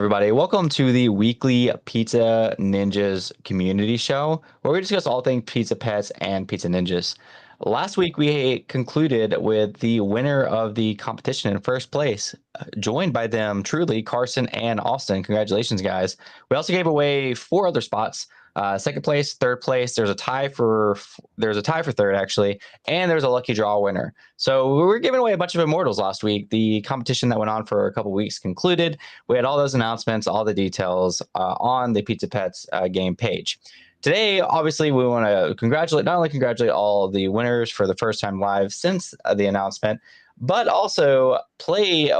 Everybody, welcome to the weekly Pizza Ninjas community show where we discuss all things pizza pets and pizza ninjas. Last week, we concluded with the winner of the competition in first place, joined by them truly, Carson and Austin. Congratulations, guys. We also gave away four other spots. Second place, third place. There's a tie for third actually, and there's a lucky draw winner. So we were giving away a bunch of immortals last week. The competition that went on for a couple weeks concluded. We had all those announcements, all the details on the Pizza Pets game page. Today, obviously, we want to not only congratulate all the winners for the first time live since the announcement, but also play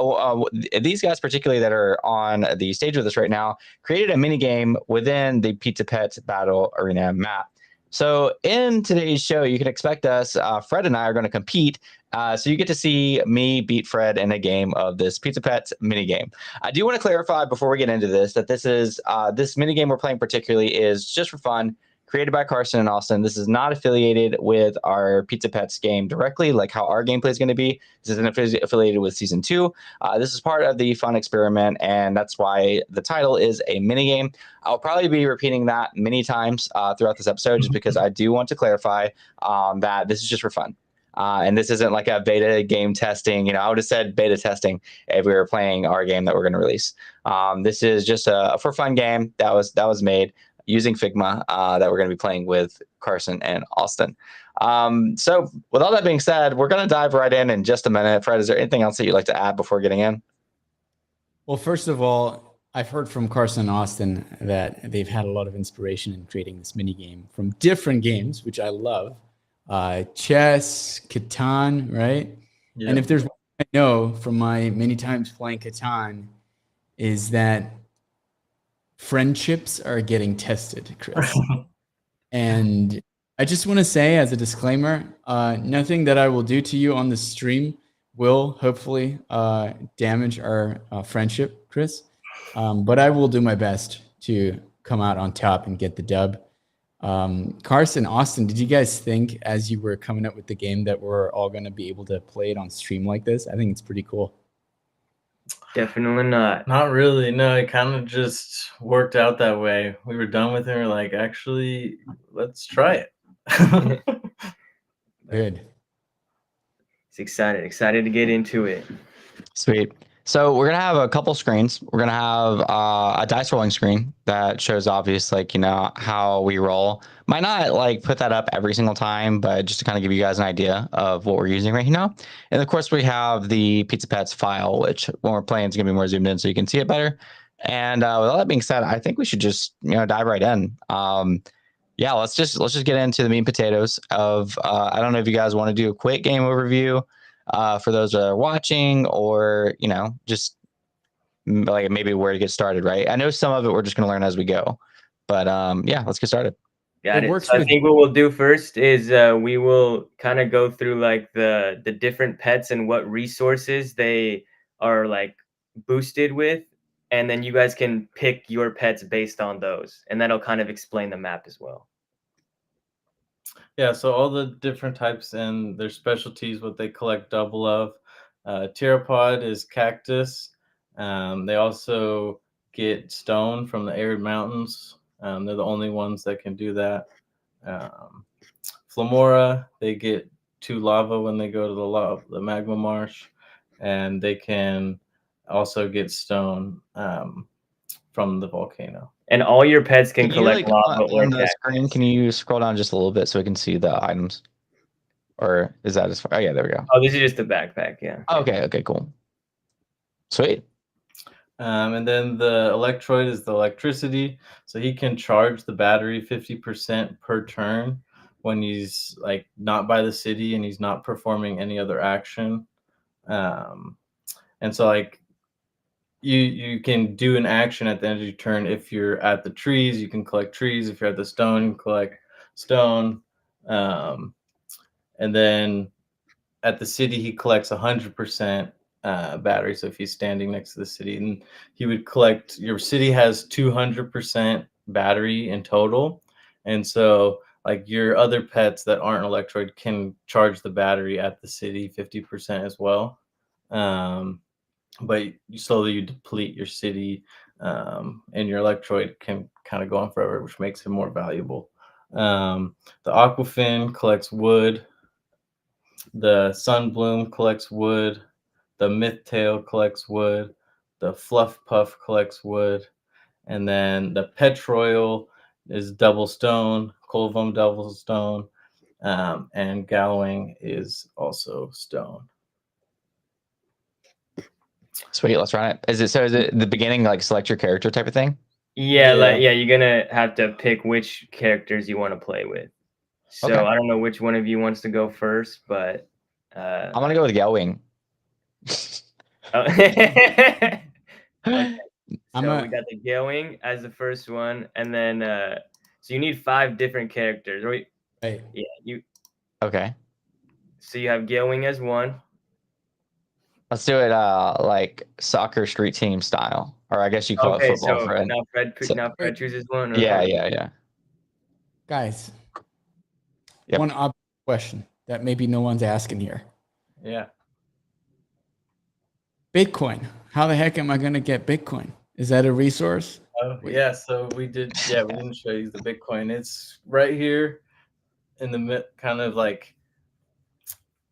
these guys, particularly that are on the stage with us right now, created a mini game within the Pizza Pets Battle Arena map. So in today's show, you can expect us, Fred and I are going to compete. So you get to see me beat Fred in a game of this Pizza Pets mini game. I do want to clarify before we get into this that this mini game we're playing particularly is just for fun, created by Carson and Austin. This is not affiliated with our Pizza Pets game directly, like how our gameplay is going to be. This isn't affiliated with season 2. This is part of the fun experiment, and that's why the title is a mini game. I'll probably be repeating that many times throughout this episode, just because I do want to clarify that this is just for fun. And this isn't like a beta game testing. I would have said beta testing if we were playing our game that we're going to release. This is just a for fun game that was made using Figma that we're going to be playing with Carson and Austin. So with all that being said, we're going to dive right in just a minute. Fred, is there anything else that you'd like to add before getting in? Well, first of all, I've heard from Carson and Austin that they've had a lot of inspiration in creating this mini game from different games, which I love. Chess, Catan, right? Yeah. And if there's one I know from my many times playing Catan is that friendships are getting tested, Chris. And I just want to say as a disclaimer, nothing that I will do to you on the stream will hopefully damage our friendship, Chris. But I will do my best to come out on top and get the dub. Carson, Austin, did you guys think as you were coming up with the game that we're all going to be able to play it on stream like this? I think it's pretty cool. Definitely not. Not really. No, it kind of just worked out that way. We were done with it. We're like, actually, let's try it. Good. It's excited to get into it. Sweet. So we're going to have a couple screens. We're going to have a dice rolling screen that shows obvious, how we roll. Might not put that up every single time, but just to kind of give you guys an idea of what we're using right now. And of course, we have the Pizza Pets file, which when we're playing, it's going to be more zoomed in so you can see it better. And with all that being said, I think we should just, dive right in. Yeah, let's just get into the meat and potatoes of, I don't know if you guys want to do a quick game overview for those that are watching, or just maybe where to get started, right? I know some of it we're just going to learn as we go, but yeah, let's get started. Got it. So I think what we'll do first is we will kind of go through the different pets and what resources they are boosted with, and then you guys can pick your pets based on those, and that'll kind of explain the map as well. Yeah, so all the different types and their specialties, what they collect double of. Pteropod is cactus. They also get stone from the arid mountains. They're the only ones that can do that. Flamora, they get 2 lava when they go to the magma marsh, and they can also get stone from the volcano. And all your pets can collect lava on the screen. Can you scroll down just a little bit so we can see the items? Or is that as far? Oh, yeah, there we go. Oh, this is just the backpack, yeah. Okay, cool. Sweet. And then the electroid is the electricity. So he can charge the battery 50% per turn when he's not by the city and he's not performing any other action. And so you can do an action at the end of your turn. If you're at the trees, you can collect trees. If you're at the stone, you can collect stone. And then at the city, he collects 100% battery. So if he's standing next to the city, and he would collect, your city has 200% battery in total. And so your other pets that aren't electroid can charge the battery at the city 50% as well. But you slowly deplete your city and your Electroid can kind of go on forever, which makes him more valuable. The Aquafin collects wood. The Sunbloom collects wood. The Mythtail collects wood. The Fluff Puff collects wood. And then the Petroil is double stone, Colvum double stone, and Gallowing is also stone. Sweet, let's run it. Is it the beginning, like select your character type of thing? Yeah, Yeah. you're gonna have to pick which characters you want to play with. So Okay. I don't know which one of you wants to go first, but I'm gonna go with Gelwing. oh, okay. I'm So a- we got the Gelwing as the first one, and then so you need 5 different characters. Right? Right. Yeah, you. Okay. So you have Gelwing as one. Let's do it like soccer street team style. Or I guess you call it Okay, football, so Fred. now Fred Wait. chooses one. Or Yeah. Guys, Yep. one obvious question that maybe no one's asking here. Yeah. Bitcoin. How the heck am I going to get Bitcoin? Is that a resource? Yeah, so we did. Yeah, we didn't show you the Bitcoin. It's right here in the kind of like.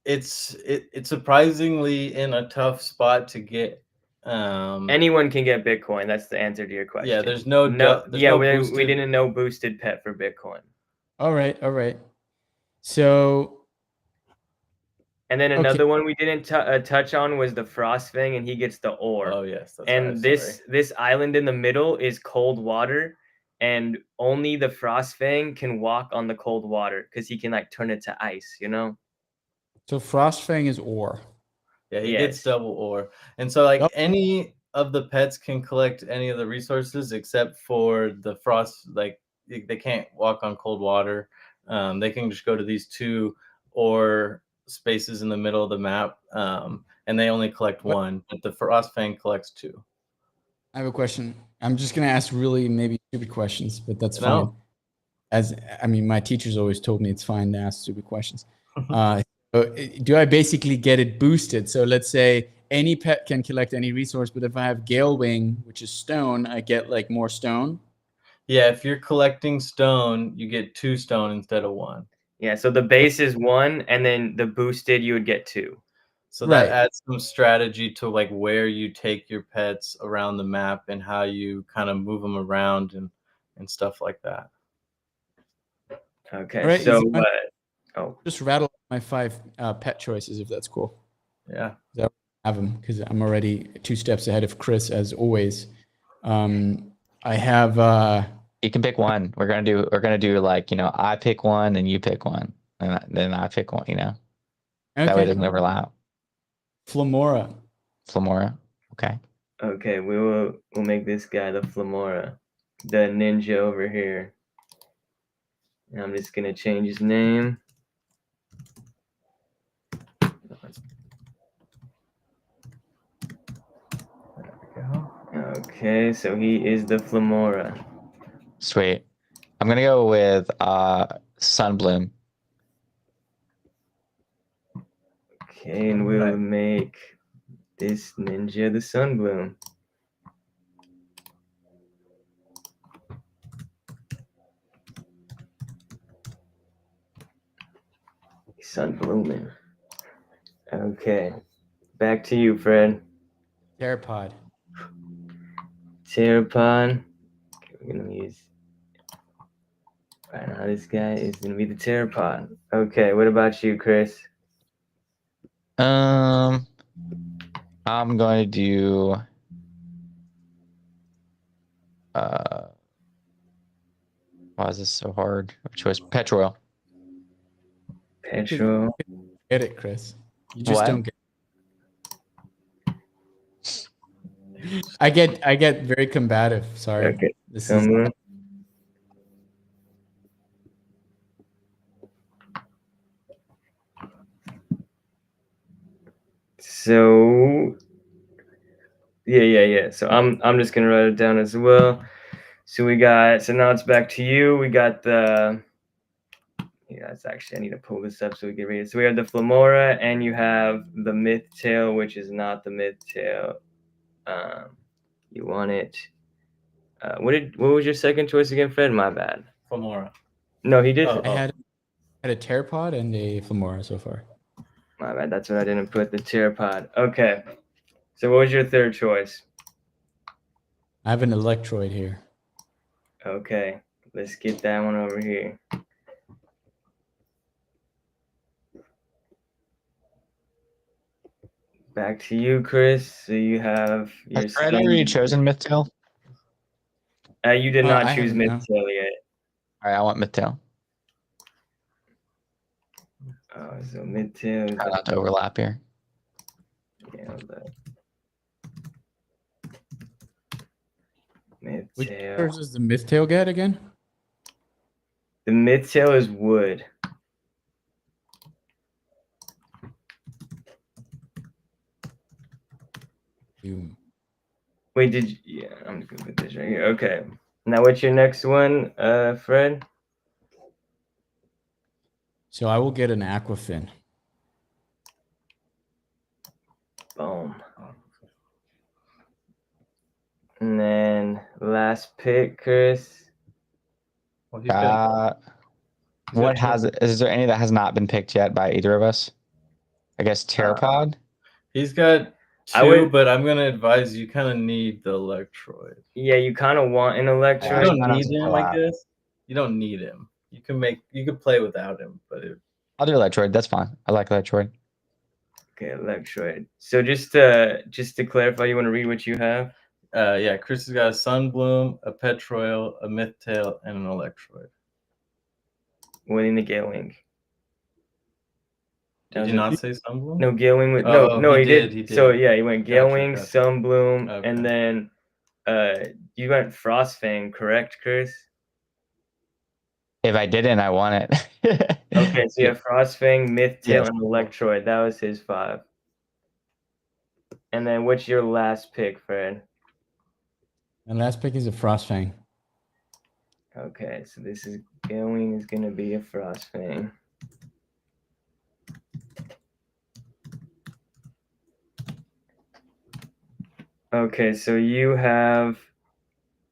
It's surprisingly in a tough spot to get. Anyone can get Bitcoin. That's the answer to your question. Yeah, there's no. We didn't know boosted pet for Bitcoin. All right. So, And then another one we didn't touch on was the Frostfang, and he gets the ore. Oh yes, that's and right, this island in the middle is cold water, and only the Frostfang can walk on the cold water because he can like turn it to ice. You know. so Frostfang is ore. Yeah, he Yes. gets double ore, and so like Yep. any of the pets can collect any of the resources except for the frost. Like they can't walk on cold water. They can just go to these 2 ore spaces in the middle of the map, and they only collect What? 1. But the Frostfang collects 2. I have a question. I'm just going to ask really maybe stupid questions, but that's No. fine. My teachers always told me it's fine to ask stupid questions. Do I basically get it boosted? So let's say any pet can collect any resource, but if I have Galewing, which is stone, I get like more stone. Yeah, if you're collecting stone, you get 2 stone instead of 1. Yeah. So the base is 1, and then the boosted you would get 2. So Right. that adds some strategy to like where you take your pets around the map and how you kind of move them around and stuff like that. Okay. All right, So is oh, just rattle my 5 pet choices if that's cool. Yeah. Have them because I'm already 2 steps ahead of Chris as always. I have You can pick one. We're gonna do like, I pick one and you pick one. And then I pick one, That way it doesn't overlap. Flamora. Flamora. Okay. okay. We'll make this guy the Flamora, the ninja over here. And I'm just gonna change his name. Okay, so he is the Flamora. Sweet. I'm gonna go with Sunbloom. Okay, and we'll make this ninja the Sunbloom. Sunblooming. Okay, back to you, Fred. Pteropod. Pteropod. Okay, we're gonna use. Right now, this guy is gonna be the Pteropod. Okay, what about you, Chris? I'm going to do why is this so hard? Which was Petroil. Petro. Get it, Chris. You just What? don't get I get very combative. Sorry. Okay. This is Someone. So yeah. So I'm just gonna write it down as well. So now it's back to you. We got the it's actually I need to pull this up so we can read it. So we have the Flamora and you have the Mythtail, which is not the Mythtail. You want it What was your second choice again, Fred? My bad. Flamora. No, he did. Oh. I had a Pteropod and a Flamora so far. My bad. That's what I didn't put, the Pteropod. Okay. So what was your third choice? I have an Electroid here. Okay. Let's get that one over here. Back to you, Chris. So you have your Has Fred already chosen Mythtail? You did not I choose haven't, no. Mythtail yet. All right, I want Mythtail. So Mythtail. Try not to overlap here. Yeah, Which Mythtail. colors does the Mythtail get again? The Mythtail is wood. Wait, did you? Yeah, I'm just gonna put this right here. Okay. Now, what's your next one, Fred? So I will get an Aquafin. Boom. And then last pick, Chris. Well, he's got- What is there any that has not been picked yet by either of us? I guess Pteropod. He's got two, but I'm gonna advise you kind of need the Electroid. Yeah, you kind of want an Electroid. You don't need him, I guess. You don't need him. You can play without him, but I'll do Electroid. That's fine. I like Electroid. Okay, Electroid. So just to clarify, you want to read what you have? Yeah, Chris has got a Sunbloom, a Petroil, a Mythtail, and an Electroid. Winning the Gale Wing. Did you not say Sunbloom? No, Gale Wing. He did. So yeah, he went Gale Wing, Sunbloom, okay. And then you went Frostfang, correct, Chris? If I didn't, I want it. Okay, so you have Frostfang, Mythtail, and Electroid. That was his 5. And then what's your last pick, Fred? My last pick is a Frostfang. Okay, so this is going is gonna be a Frostfang. Okay, so you have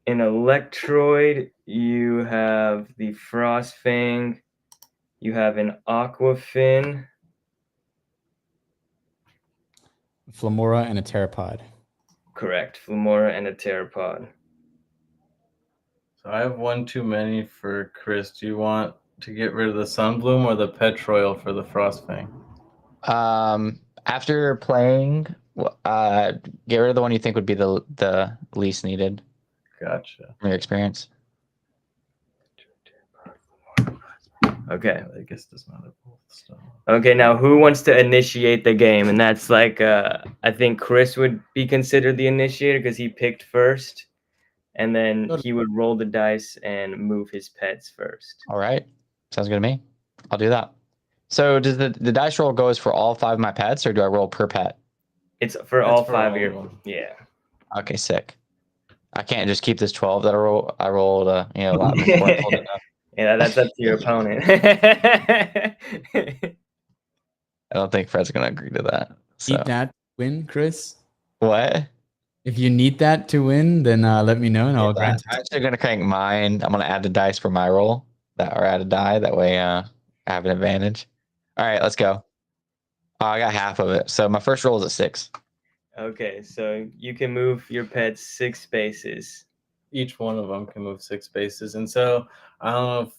an Electroid, you have the Frostfang, you have an Aquafin, Flamora, and a Pteropod. Correct, Flamora and a Pteropod. So I have one too many for Chris. Do you want to get rid of the Sunbloom or the Petroil for the Frostfang? After playing, get rid of the one you think would be the least needed. Gotcha. From your experience. Okay. I guess does not have both stuff. Okay, now who wants to initiate the game? And that's like, I think Chris would be considered the initiator because he picked first. And then he would roll the dice and move his pets first. All right. Sounds good to me. I'll do that. So does the dice roll goes for all 5 of my pets, or do I roll per pet? It's for all 5 of your. Yeah. Okay, sick. I can't just keep this 12 that I rolled a lot before I pulled it up. Yeah, that's up to your opponent. I don't think Fred's gonna agree to that. So. Need that to win, Chris? What? If you need that to win, then let me know and I'll grant it. I'm actually gonna crank mine. I'm gonna add the dice for my roll, or add a die. That way, I have an advantage. All right, let's go. Oh, I got half of it. So my first roll is a 6. Okay, so you can move your pets 6 spaces. Each one of them can move 6 spaces. And so I don't know if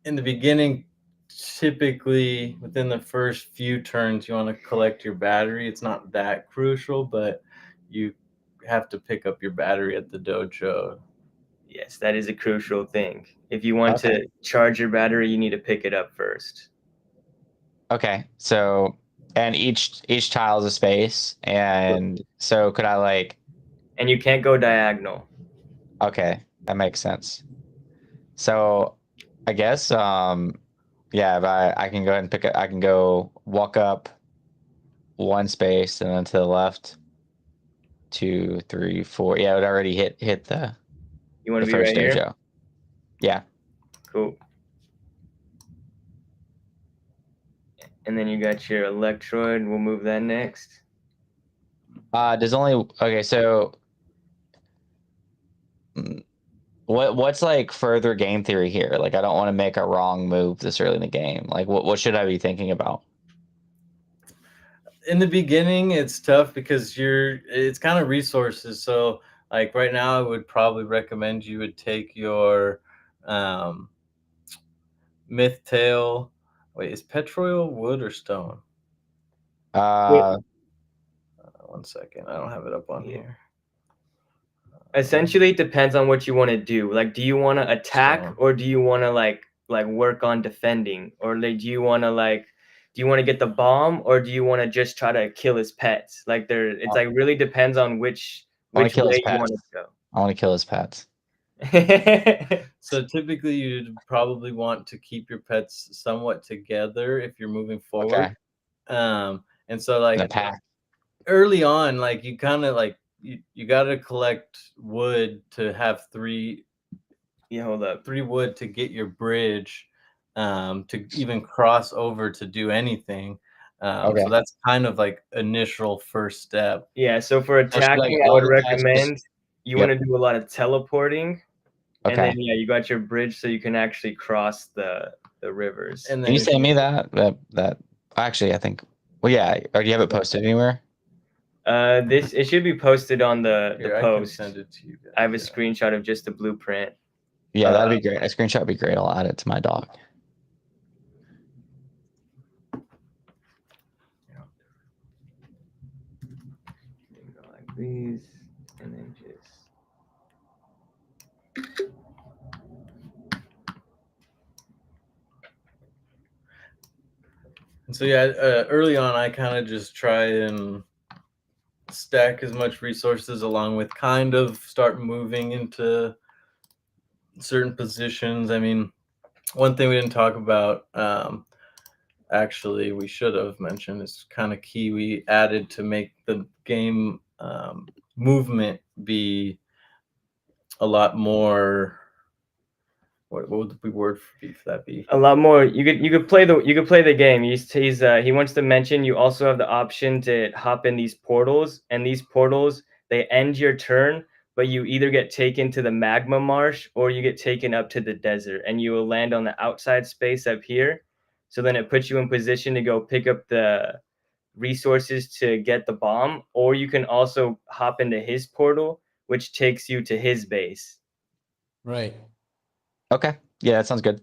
in the beginning, typically within the first few turns, you want to collect your battery. It's not that crucial, but you have to pick up your battery at the dojo. Yes, that is a crucial thing. If you want to charge your battery, you need to pick it up first. Okay, so and each tile is a space, and so could I and you can't go diagonal. Okay, that makes sense. So I guess yeah, if I can go ahead and pick it, I can go walk up 1 space and then to the left 2, 3, 4. Yeah, it already hit the you want to be first right dojo. Here? Yeah. Cool. And then you got your Electroid. We'll move that next. There's only okay, so What's like further game theory here? Like, I don't want to make a wrong move this early in the game. Like, what should I be thinking about? In the beginning, it's tough because it's kind of resources. So like right now, I would probably recommend you would take your myth tail. Wait, is petroil wood or stone? Uh, One second, I don't have it up on Yeah. here. Essentially, it depends on what you want to do. Like, do you want to attack So- or do you want to like work on defending, or like do you want to get the bomb, or do you want to just try to kill his pets? Like, it's like really depends on which I wanna which kill his way you want pets. to I want to kill his pets. go. So typically, you'd probably want to keep your pets somewhat together if you're moving forward. Okay. And so In a like pack. early on, like you kind of like you got to collect wood to have three Yeah, hold up. wood to get your bridge, to even cross over to do anything. Okay. So that's kind of like initial first step. Yeah, so for So should, like, attacking, I all would the pets just- recommend you Yep. want to do a lot of teleporting, and Okay. then you got your bridge so you can actually cross the rivers. And Can then you if send me that? Actually, I think. Well, yeah. Or do you have it posted anywhere? It should be posted on the Here, I can post. send it to you guys. I have a yeah. screenshot of just the blueprint. Yeah, that'd be great. A screenshot would be great. I'll add it to my doc. Go like these, and then just. And so yeah, early on, I kind of just try and stack as much resources along with kind of start moving into certain positions. I mean, one thing we didn't talk about, actually we should have mentioned, is kind of key. We added to make the game movement be a lot more. What would the word for that be? A lot more. You could play the game. He wants to mention you also have the option to hop in these portals, and these portals, they end your turn, but you either get taken to the magma marsh or you get taken up to the desert, and you will land on the outside space up here. So then it puts you in position to go pick up the resources to get the bomb, or you can also hop into his portal, which takes you to his base. Right. Okay. Yeah, that sounds good.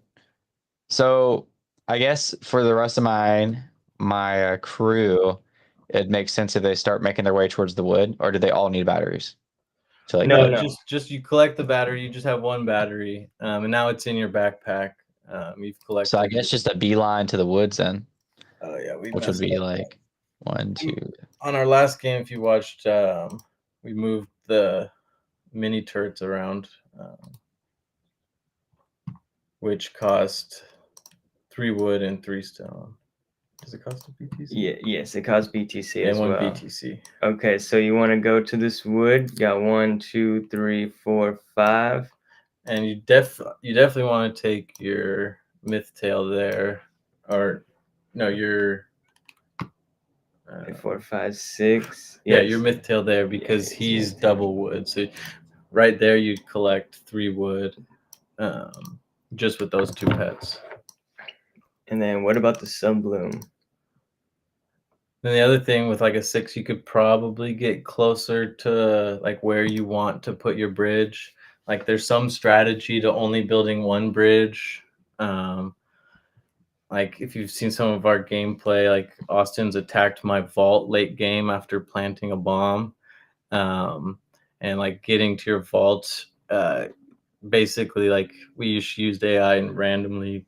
So I guess for the rest of my crew, it makes sense if they start making their way towards the wood, or do they all need batteries? So like, No, No, just you collect the battery. You just have one battery, and now it's in your backpack. You've collected. so I guess just a beeline to the woods then, Oh yeah, we which would messed be up. like 1, 2. On our last game, if you watched, we moved the mini turrets around, which cost 3 wood and 3 stone. Does it cost a BTC? Yeah, yes, it costs BTC And as 1 well. BTC. Okay, so you want to go to this wood. You got 1, 2, 3, 4, 5. And you definitely want to take your myth tail there, or no, your 3, 4, 5, 6. yeah, Yes. your myth tail there, because Yeah, he's myth tail. double wood. So right there, you'd collect 3 wood, just with those 2 pets. And then what about the Sunbloom? Then the other thing with like a 6, you could probably get closer to like where you want to put your bridge. Like there's some strategy to only building 1 bridge. Like if you've seen some of our gameplay, like Austin's attacked my vault late game after planting a bomb. And like getting to your vault, basically like we used AI and randomly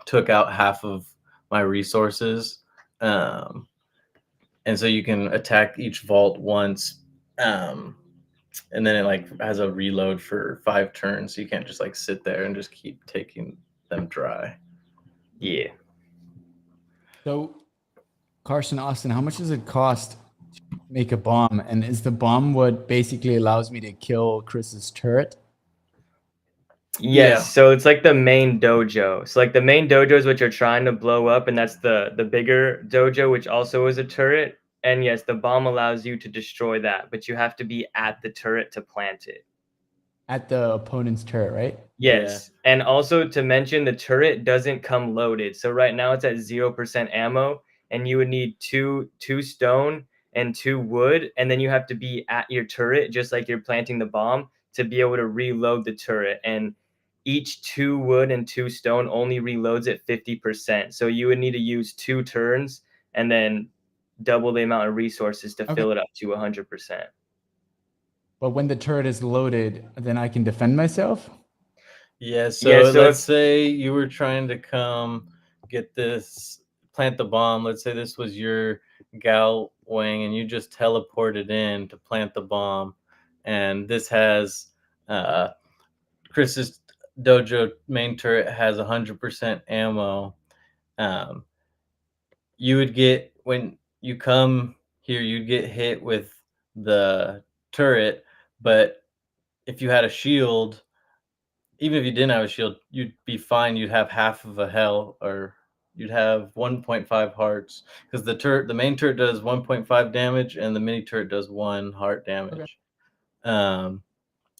took out half of my resources. And so you can attack each vault once, and then it like has a reload for 5 turns. So you can't just like sit there and just keep taking them dry. Yeah. So, Carson, Austin, how much does it cost to make a bomb? And is the bomb what basically allows me to kill Chris's turret? Yes, Yeah. so it's like the main dojo. So like the main dojo is what you're trying to blow up, and that's the bigger dojo, which also is a turret. And yes, the bomb allows you to destroy that, but you have to be at the turret to plant it. at the opponent's turret, right? Yes. And also to mention, the turret doesn't come loaded. So right now it's at 0% ammo, and you would need two stone and 2 wood, and then you have to be at your turret just like you're planting the bomb to be able to reload the turret. And each 2 wood and 2 stone only reloads at 50%. So you would need to use 2 turns and then double the amount of resources to fill it up to 100%. But when the turret is loaded, then I can defend myself? Yeah, so, Yeah, so let's if- say you were trying to come get this, plant the bomb. Let's say this was your gal wing and you just teleported in to plant the bomb. And this has Chris's dojo main turret has 100% ammo. You would get, when you come here, you'd get hit with the turret, but if you had a shield, even if you didn't have a shield, you'd be fine. You'd have half of a hell, or you'd have 1.5 hearts, because the main turret does 1.5 damage and the mini turret does 1 heart damage. And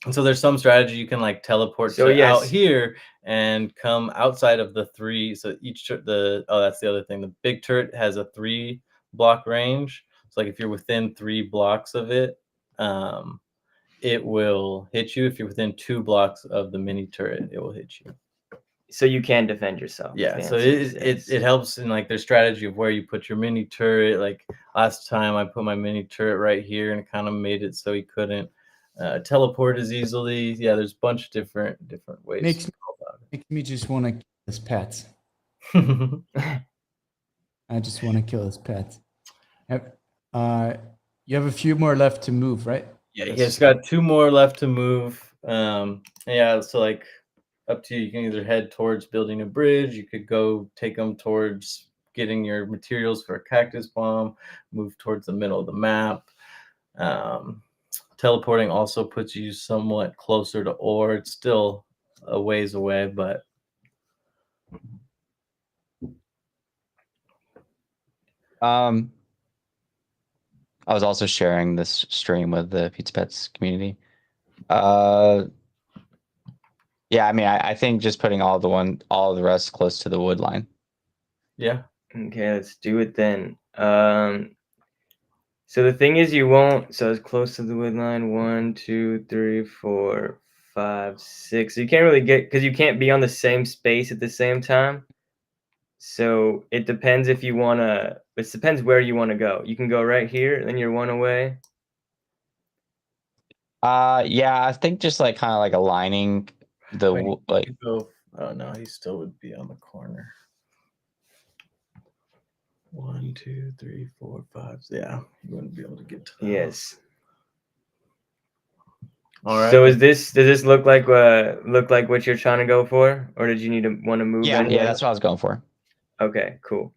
so there's some strategy you can like teleport out here and come outside of the 3. So each that's the other thing. The big turret has a 3 block range. So like if you're within 3 blocks of it, it will hit you. If you're within 2 blocks of the mini turret, it will hit you. So you can defend yourself. Yeah, so it helps in like their strategy of where you put your mini turret. Like last time I put my mini turret right here and it kind of made it so he couldn't teleport as easily. Yeah, there's a bunch of different ways. Makes me just want to kill his pets. I just want to kill his pets. You have a few more left to move, right? Yeah, he's got 2 more left to move. Yeah, so like up to you. You can either head towards building a bridge. You could go take them towards getting your materials for a cactus bomb. Move towards the middle of the map. Teleporting also puts you somewhat closer to ore. It's still a ways away, but I was also sharing this stream with the Pizza Pets community. Yeah, I mean, I think just putting all of the rest close to the wood line. Yeah. Okay, let's do it then. So the thing is, you won't. So it's close to the wood line. 1, 2, 3, 4, 5, 6. So you can't really get, because you can't be on the same space at the same time. So it depends if you want to. It depends where you want to go. You can go right here, and then you're 1 away. Yeah, I think just like kind of like aligning the like. Oh no, he still would be on the corner. 1, 2, 3, 4, 5. Yeah, you wouldn't be able to get to that. Yes. All right. So does this look like what you're trying to go for, or did you want to move? Yeah, that's what I was going for. Okay, cool.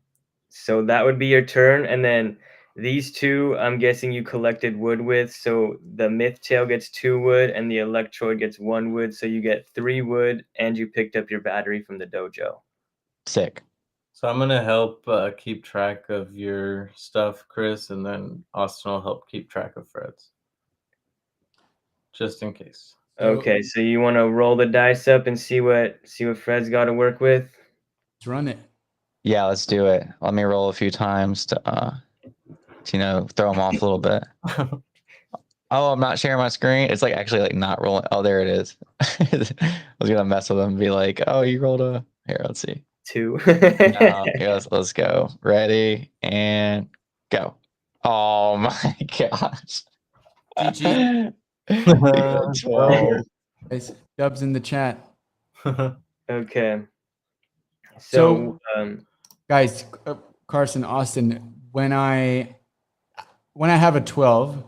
So that would be your turn, and then these 2, I'm guessing you collected wood with. So the myth tail gets 2 wood, and the electroid gets 1 wood. So you get 3 wood, and you picked up your battery from the dojo. Sick. So I'm gonna help keep track of your stuff, Chris, and then Austin will help keep track of Fred's, just in case. Okay, so you want to roll the dice up and see what Fred's got to work with. Let's run it. Yeah, let's do it. Let me roll a few times to throw him off a little bit. Oh, I'm not sharing my screen. It's like actually like not rolling. Oh, there it is. I was gonna mess with him and be like, "Oh, you rolled a." Here, let's see. 2. No, let's go. Ready and go. Oh my gosh. GG. 12. Guys, dubs in the chat. Okay. So guys, Carson, Austin, when I have a 12,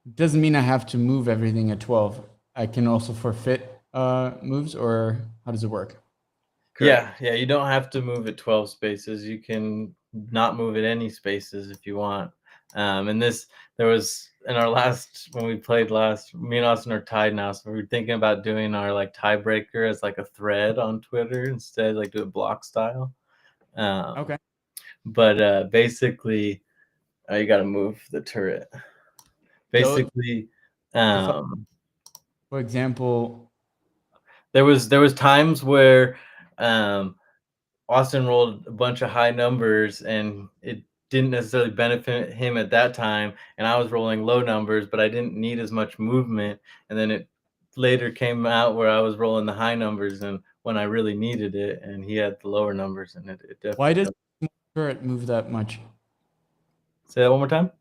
it doesn't mean I have to move everything at 12. I can also forfeit moves, or how does it work? Yeah, you don't have to move at 12 spaces. You can not move at any spaces if you want. And there was in our last, when we played last, me and Austin are tied now, so we were thinking about doing our like tiebreaker as like a thread on Twitter instead, like do it block style. Okay. But basically, you got to move the turret. Basically, For example, There was times where Austin rolled a bunch of high numbers and it didn't necessarily benefit him at that time, and I was rolling low numbers, but I didn't need as much movement. And then it later came out where I was rolling the high numbers and when I really needed it, and he had the lower numbers, and it definitely. why does the turret move that much? Say that one more time.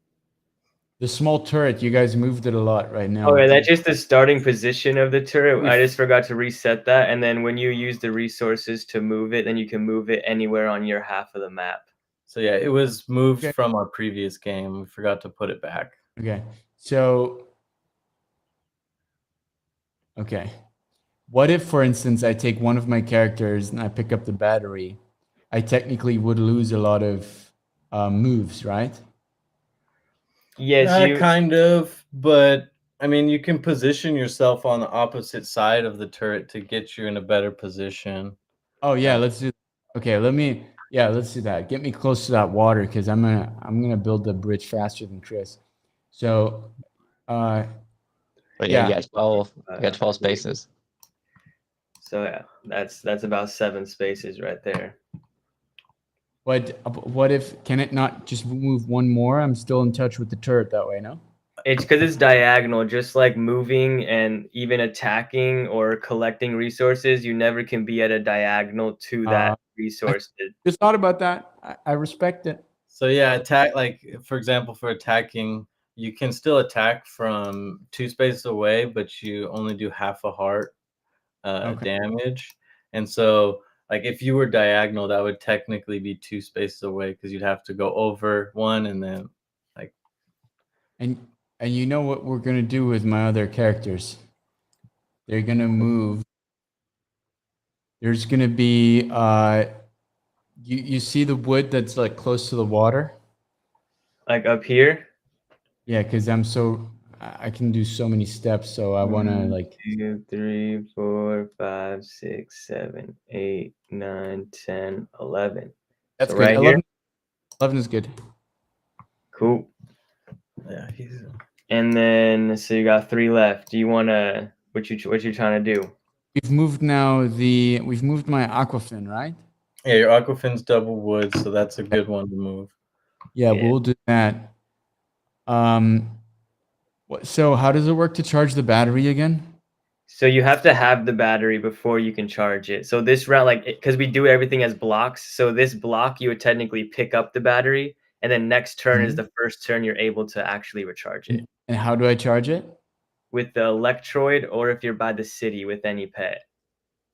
The small turret, you guys moved it a lot right now. Okay, that's just the starting position of the turret. I just forgot to reset that. And then when you use the resources to move it, then you can move it anywhere on your half of the map. So yeah, it was moved Okay. from our previous game. We forgot to put it back. Okay. So, okay. What if, for instance, I take one of my characters and I pick up the battery? I technically would lose a lot of moves, right? Yes, you Kind of, but I mean, you can position yourself on the opposite side of the turret to get you in a better position. Oh yeah, let's do. Okay, let's do that. Get me close to that water because I'm gonna build the bridge faster than Chris. So, But yeah, Yeah. you got 12 spaces. so yeah, that's about 7 spaces right there. but what if can it not just move one more? I'm still in touch with the turret that way, no? It's because it's diagonal, just like moving and even attacking or collecting resources. You never can be at a diagonal to that resource. Just thought about that. I respect it. So yeah, attack, like for example, for attacking, you can still attack from 2 spaces away, but you only do half a heart Okay. damage. And so like if you were diagonal, that would technically be 2 spaces away because you'd have to go over one and then like. And you know what we're gonna do with my other characters? They're gonna move. There's gonna be you see the wood that's like close to the water? Like up here. Yeah, because I can do so many steps, so I wanna like 2, 3, 4, 5, 6, 7, 8, 9, 10, 11. that's So good. right 11, 11 is good. Cool. Yeah, And then so you got 3 left. Do you wanna what you trying to do? We've moved my Aquafin, right? yeah, your Aquafin's double wood, so that's a good one to move. Yeah, Yeah. we'll do that. So how does it work to charge the battery again? So you have to have the battery before you can charge it. So this round, like, because we do everything as blocks. So this block, you would technically pick up the battery, and then next turn is Mhm. the first turn you're able to actually recharge it And how do I charge it? with the Electroid, or if you're by the city with any pet.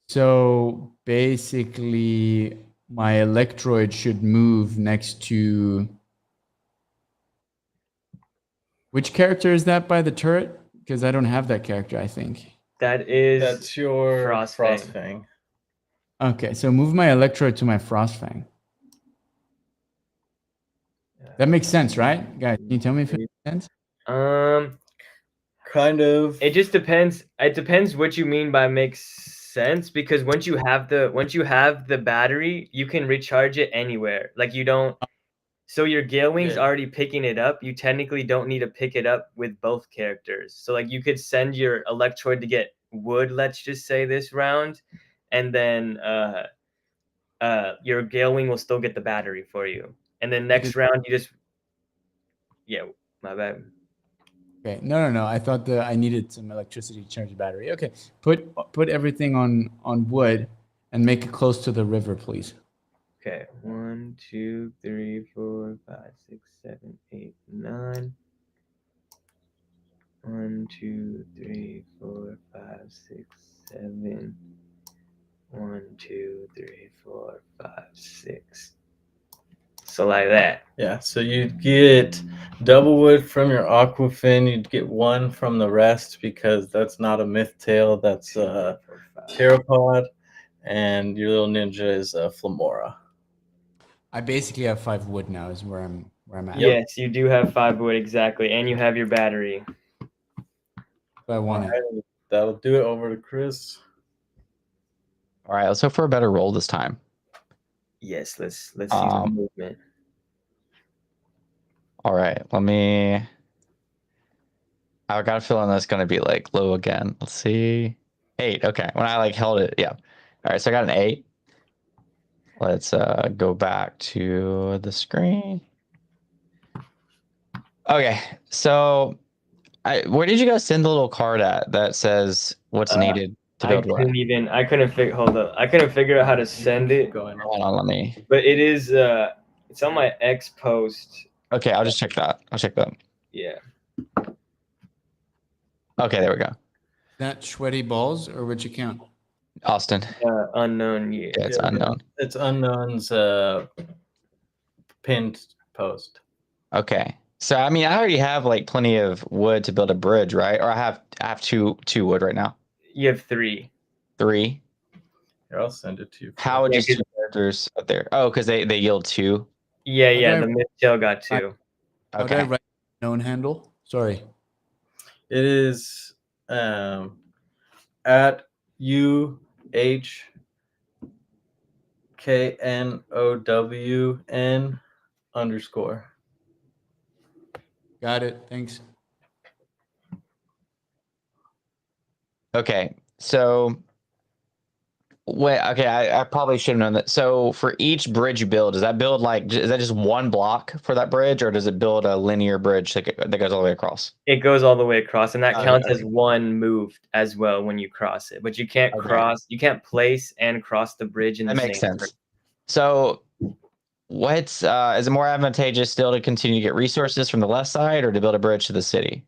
So basically, my Electroid should move next to. Which character is that by the turret? Because I don't have that character, I think. That is That's your Frostfang. Frostfang. Okay, so move my Electroid to my Frostfang. That makes sense, right? Guys, can you tell me if it makes sense? Kind of. It just depends. It depends what you mean by makes sense, because once you have the battery, you can recharge it anywhere. Like you don't. So your Gale Wing's Yeah. already picking it up. You technically don't need to pick it up with both characters. So like you could send your Electroid to get wood, let's just say this round, and then your Gale Wing will still get the battery for you. And then next round you just my bad. Okay, no. I thought I needed some electricity to charge the battery. Okay, put everything on wood and make it close to the river, please. Okay, 1, 2, 3, 4, 5, 6, 7, 8, 9. 1, 2, 3, 4, 5, 6, 7. 1, 2, 3, 4, 5, 6. So like that. Yeah, so you'd get double wood from your Aquafin. You'd get 1 from the rest because that's not a myth tail. That's a Pteropod, and your little ninja is a Flamora. I basically have 5 wood now. Is where I'm at. Yes, you do have 5 wood exactly, and you have your battery. If I want it. Alright, that'll do it. Over to Chris. All right, let's hope for a better roll this time. Yes, let's use the movement. All right, let me I got a feeling that's gonna be like low again. Let's see. 8. Okay. When I like held it, yeah. All right, so I got an 8. Let's go back to the screen. Okay, so where did you guys send the little card at that says what's needed to build what? I couldn't figure. Hold up, I couldn't figure out how to send it. Going Hold on, let me. But it is. It's on my X post. Okay, I'll just check that. I'll check that. Yeah. Okay, there we go. That sweaty balls or which account? Austin. Unknown. Yeah. Yeah, it's unknown. It's unknown's pinned post. Okay. So I mean, I already have like plenty of wood to build a bridge, right? Or I have two wood right now. You have 3. 3. Here, I'll send it to you. How would Yeah, just 2 characters up there? Oh, because they yield 2. Yeah, Okay. yeah. The mid-tail got 2. How did I Okay. write known handle? Sorry. It is at UHKNOWN_. Got it. Thanks. Okay. So wait, okay, I probably should have known that. So for each bridge you build, does that build like is that just one block for that bridge, or does it build a linear bridge that goes all the way across? It goes all the way across, and that Oh, counts okay. as one move as well when you cross it. But you can't Okay. cross. You can't place and cross the bridge in That the makes same sense. So what's is it more advantageous still to continue to get resources from the left side or to build a bridge to the city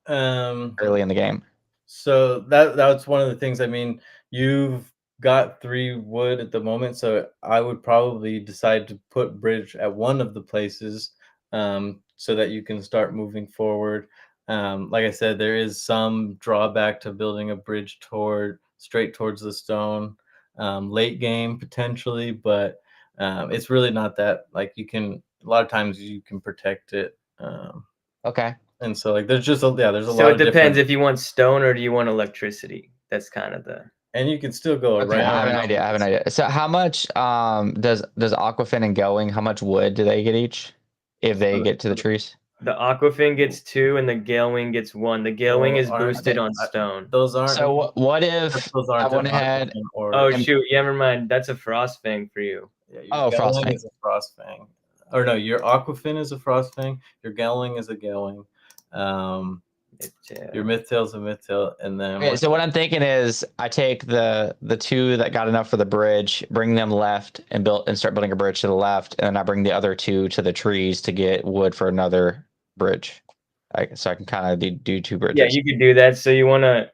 early in the game? So that's one of the things. I mean, you've got 3 wood at the moment, so I would probably decide to put bridge at one of the places, so that you can start moving forward. Like I said, there is some drawback to building a bridge straight towards the stone, late game potentially, but it's really not that. Like a lot of times you can protect it. Okay. And so like there's a lot So it of depends different, if you want stone or do you want electricity. That's kind of the. and you can still go Okay, around. I have an idea. I have an idea. So how much does Aquafin and Going, how much wood do they get each if they get to the trees? The Aquafin gets 2 and the Galewing gets 1. The Galewing is aren't boosted they- on stone. Those aren't. So what if those I aren't went an ahead? Aquafin or. Oh shoot, yeah, never mind. That's a Frostfang for you. Yeah, your Oh, Gelling Frostfang. is a Frostfang. Or no, your Aquafin is a Frostfang. Your Gelling is a Gelling. Your Mythtail is a Mythtail, and then Okay, so what I'm thinking is I take the 2 that got enough for the bridge, bring them left and start building a bridge to the left, and then I bring the other 2 to the trees to get wood for another bridge. So I can kind of do 2 bridges. Yeah, you could do that. So you want to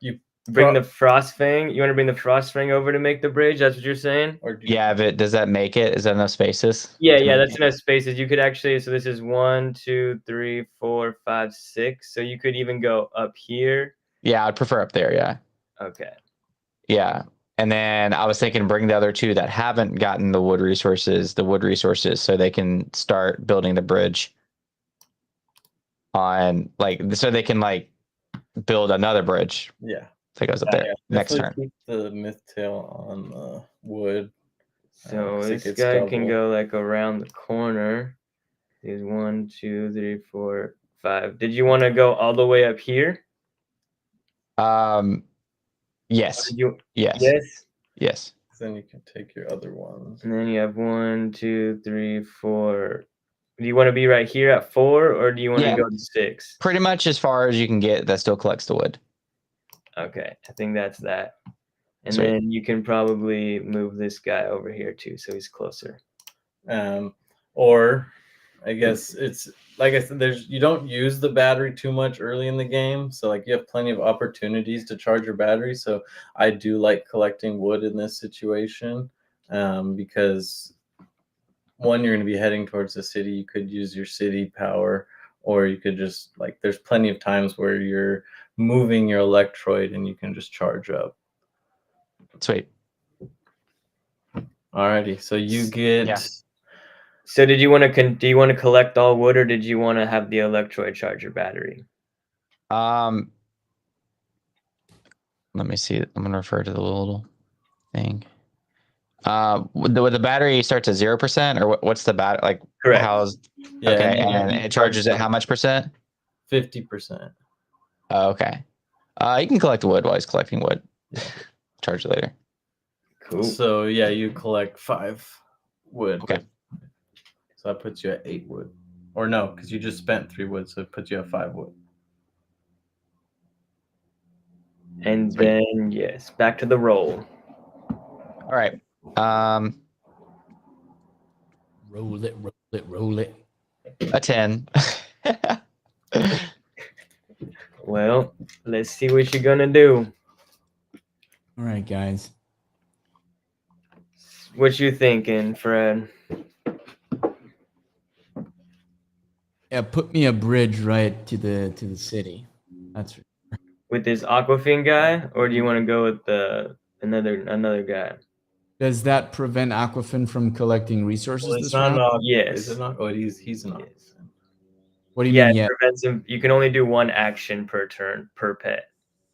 bring pro- the Frostfang? You want to bring the Frostfang over to make the bridge? That's what you're saying? or do you- Yeah, but does that make it? Is that enough spaces? Yeah, that's enough spaces. You could actually. So this is 1, 2, 3, 4, 5, 6. So you could even go up here. Yeah, I'd prefer up there. Yeah. Okay. Yeah. And then I was thinking bring the other 2 that haven't gotten the wood resources, so they can start building the bridge on so they can build another bridge Yeah. that goes up Yeah, there yeah. next Definitely turn. keep the Mythtail on the wood. So 'cause it this gets guy can double. go around the corner. Here's 1, 2, 3, 4, 5. Did you want to go all the way up here? Yes. Did you? Yes. Yes. Yes. Then you can take your other ones. And then you have 1, 2, 3, 4. Do you want to be right here at 4, or do you want to go to 6? Pretty much as far as you can get that still collects the wood. Okay, I think that's that. And Sweet. then you can probably move this guy over here too, so he's closer. Or I guess it's like I said, you don't use the battery too much early in the game, so you have plenty of opportunities to charge your battery. So I do like collecting wood in this situation, because one, you're going to be heading towards the city. You could use your city power, or you could just there's plenty of times where you're moving your Electroid and you can just charge up. Sweet. Alrighty, so you get. Yeah. So do you want to collect all wood, or did you want to have the Electroid charge your battery? Let me see. I'm gonna refer to the little thing. Would the battery starts at 0%, or what's the battery Correct. How's Yeah, okay, and and it charges at how much percent? 50%. Okay. You can collect wood while he's collecting wood. Charge it later. Cool. So yeah, you collect 5 wood. Okay. So that puts you at 8 wood. Or no, because you just spent 3 wood, so it puts you at 5 wood. And Sweet. then yes, back to the roll. All right. Roll it, roll it, roll it. A 10. Well, let's see what you're gonna do. All right, guys. What you thinking, Fred? Yeah, put me a bridge right to the city. That's With this Aquafin guy, or do you want to go with the another guy? Does that prevent Aquafin from collecting resources Well, it's this not round? an Yes. Is it not? Oh, he's an Yes. What do you Yeah, mean? it Yeah, prevents him. You can only do 1 action per turn per pet.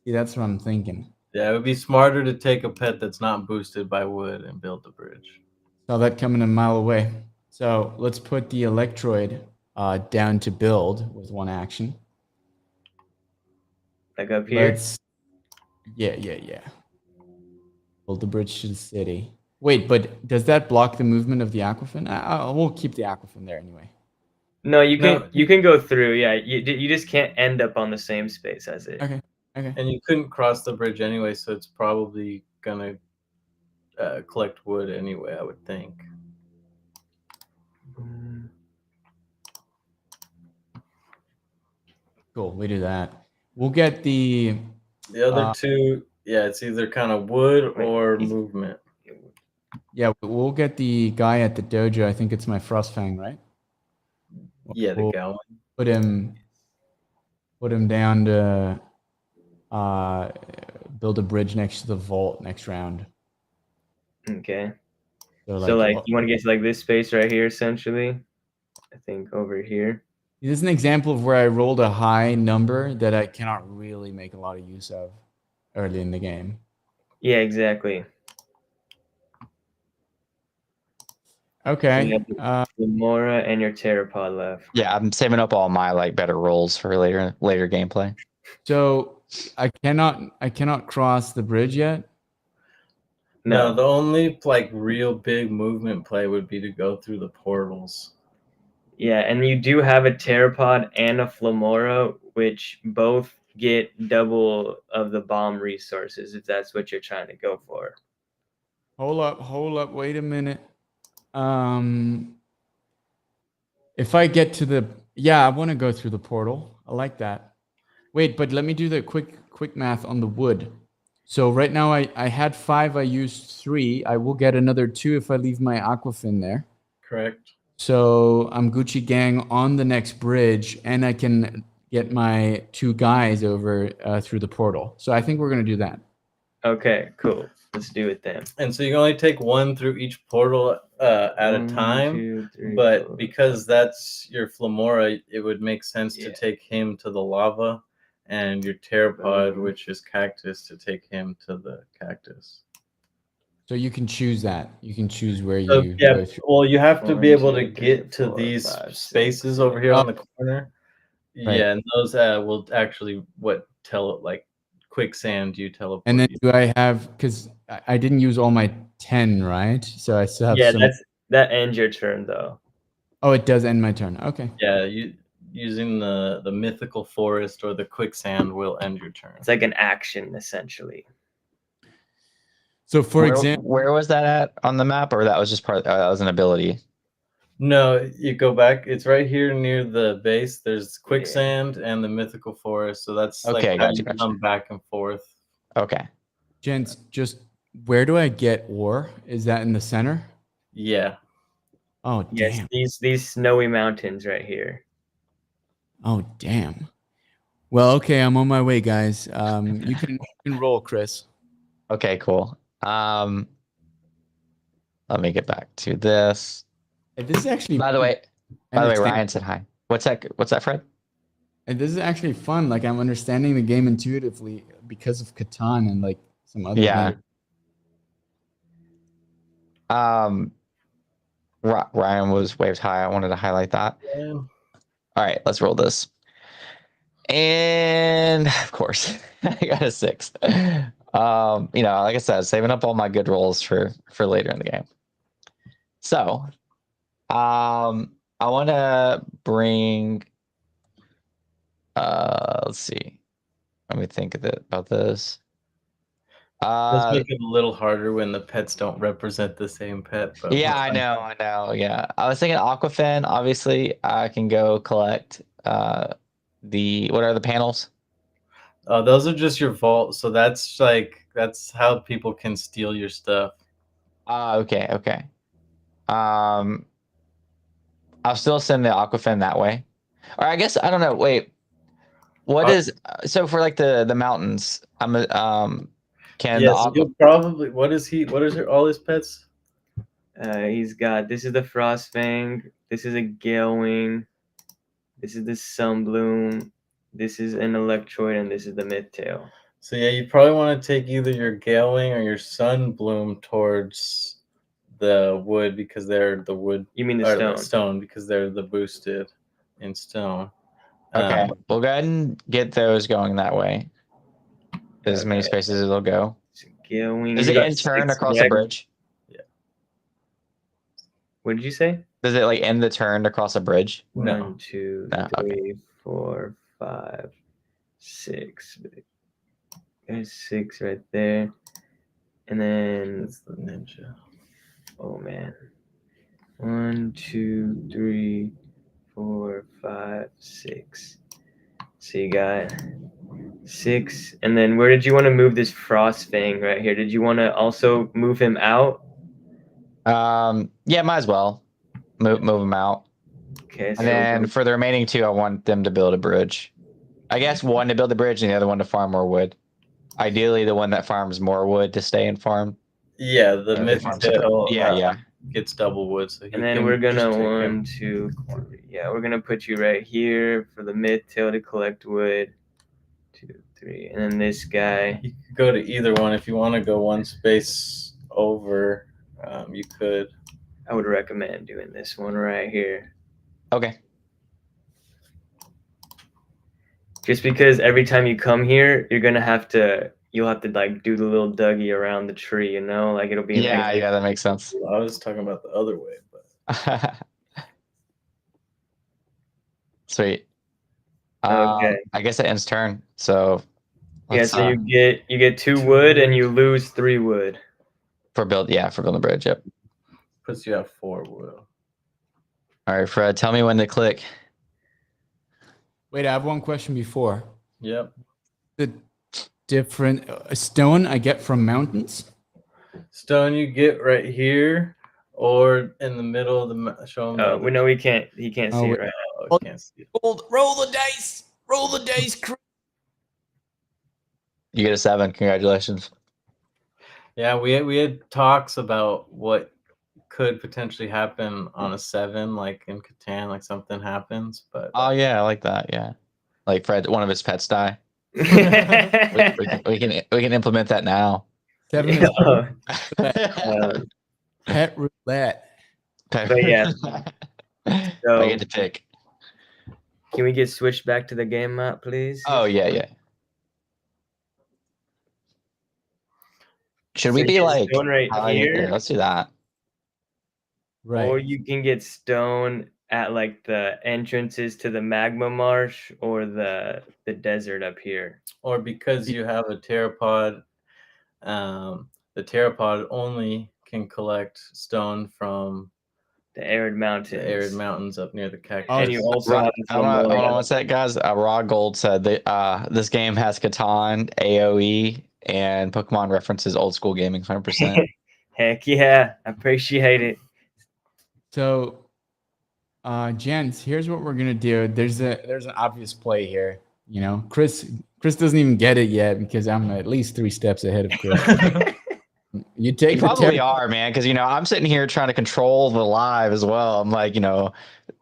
see, that's what I'm thinking. Yeah, it would be smarter to take a pet that's not boosted by wood and build the bridge. Saw that coming a mile away. So let's put the Electroid down to build with 1 action. Like up here. Let's, yeah. Build the bridge to the city. Wait, but does that block the movement of the Aquafin? We'll keep the Aquafin there anyway. No, you can No. you can go through. Yeah, you just can't end up on the same space as it. Okay. And you couldn't cross the bridge anyway, so it's probably gonna collect wood anyway, I would think. Cool. We do that. We'll get the. The other 2, yeah, it's either kind of wood or movement. Yeah, we'll get the guy at the dojo. I think it's my Frostfang, right? Yeah, the We'll Gowan. put him down to build a bridge next to the vault next round. Okay. So So like you want to get to like this space right here, essentially. I think over here. this is an example of where I rolled a high number that I cannot really make a lot of use of early in the game. Yeah, exactly. Okay. You have the Mora and your Pteropod left. Yeah, I'm saving up all my like better rolls for later gameplay. So I cannot cross the bridge yet. No, the only like real big movement play would be to go through the portals. Yeah, and you do have a Pteropod and a Flamora, which both get double of the bomb resources if that's what you're trying to go for. Hold up, wait a minute. If I get to the I want to go through the portal. I like that. Wait, but let me do the quick math on the wood. So right now I had 5, I used 3. I will get another 2 if I leave my Aquafin there. Correct. So I'm Gucci Gang on the next bridge, and I can get my 2 guys over through the portal. So I think we're gonna do that. Okay, cool. Let's do it then. And so you can only take 1 through each portal at a 1, time. 2, 3, But 4, because that's your Flamora, it would make sense Yeah. to take him to the lava, and your Pteropod, Mhm. which is Cactus, to take him to the Cactus. So you can choose that. You can choose where So, you yeah, go through. well, you have to 1, be able 2, to 3, get to 4, these 5, 6, spaces over here on the corner. Right. Yeah, and those will actually quicksand you teleport. And then you. do I have, because I didn't use all my 10, right? So I still have Yeah, some. that ends your turn though. Oh, it does end my turn. Okay. Yeah, using the mythical forest or the quicksand will end your turn. It's like an action essentially. So for example, where was that at on the map, or that was just part? That was an ability. No, you go back. It's right here near the base. There's quicksand and the mythical forest. So that's Okay, like how gotcha, you gotcha. come back and forth. Okay. gents, just where do I get ore? Is that in the center? Yeah. Oh, Yes, damn. these snowy mountains right here. Oh, damn. Well, okay, I'm on my way, guys. You can roll, Chris. Okay, cool. Let me get back to this. This is actually. By the way, understand- Ryan said hi. What's that, Fred? And this is actually fun. Like I'm understanding the game intuitively because of Catan and like some other. Yeah. games. Ryan was waved high. I wanted to highlight that. Yeah. All right, let's roll this. And of course, I got a 6. Like I said, saving up all my good rolls for later in the game. So, I want to bring. Let's see. Let me think about this. Let's make it a little harder when the pets don't represent the same pet. But Yeah, I know. Yeah, I was thinking Aquafin. Obviously, I can go collect what are the panels? Those are just your vault. So that's how people can steal your stuff. Okay. I'll still send the Aquafin that way. Or I guess I don't know. Wait, what is so for like the mountains? I'm can the Yes, you'll probably. What is all his pets? He's got, this is the Frostfang, this is a Galewing, this is the Sunbloom, this is an Electroid, and this is the Mythtail. So yeah, you probably want to take either your Galewing or your Sunbloom towards the wood because they're the wood. You mean the or stone? The stone because they're the boosted in stone. Okay, we'll go ahead and get those going that way. As many spaces as they'll go. Galewing. Does it end turn across the bridge? Yeah. What did you say? Does it like end the turn across a bridge? No. 1, 2, No, 3, 4, 5, 6. There's 6 right there. And then It's the ninja. Oh man. 1, 2, 3, 4, 5, 6. So you got 6. And then where did you want to move this Frostfang right here? Did you want to also move him out? Yeah, might as well. Move him out. Okay. And then for the remaining 2, I want them to build a bridge. I guess one to build the bridge and the other one to farm more wood. Ideally, the one that farms more wood to stay and farm. Yeah, the Mythtail. Yeah. Gets double wood. So and then we're gonna 1, 2, 3. Yeah, we're gonna put you right here for the Mythtail to collect wood. 2, 3, and then this guy. You could go to either one if you want to go one space over. You could. I would recommend doing this one right here. Okay. Just because every time you come here, you'll have to like do the little Dougie around the tree, you know, like it'll be. Yeah, that makes sense. I was talking about the other way, but. Sweet. Okay. I guess it ends turn. So. Yeah, so you get 2 wood and you lose 3 wood. For building the bridge. Yep. Puts you at 4 wood. All right, Fred. Tell me when to click. Wait, I have one question before. Yep. The different stone I get from mountains? Stone you get right here or in the middle of the show. Oh, we know we can't. He can't see it right now. Can't see it. Roll the dice. Roll the dice. You get a 7. Congratulations. Yeah, we had talks about what could potentially happen on a 7, like in Catan, like something happens. But oh yeah, I like that. Yeah, like Fred, one of his pets die. we can implement that now. 7 is pet roulette. But yeah, so, I get to pick. Can we get switched back to the game map, please? Oh yeah. Should we be like stone right here? Let's do that. Right. Or you can get stone at like the entrances to the magma marsh or the desert up here. Or because you have a pteropod, the pteropod only can collect stone from the arid mountains. The arid mountains up near the cactus. And you also have what's that, guys? Raw Gold said that this game has Catan, AoE, and Pokemon references old school gaming 100%. Heck yeah, I appreciate it. So, gents, here's what we're gonna do. There's an obvious play here. You know, Chris doesn't even get it yet because I'm at least 3 steps ahead of Chris. You probably are, man, because I'm sitting here trying to control the live as well. I'm like,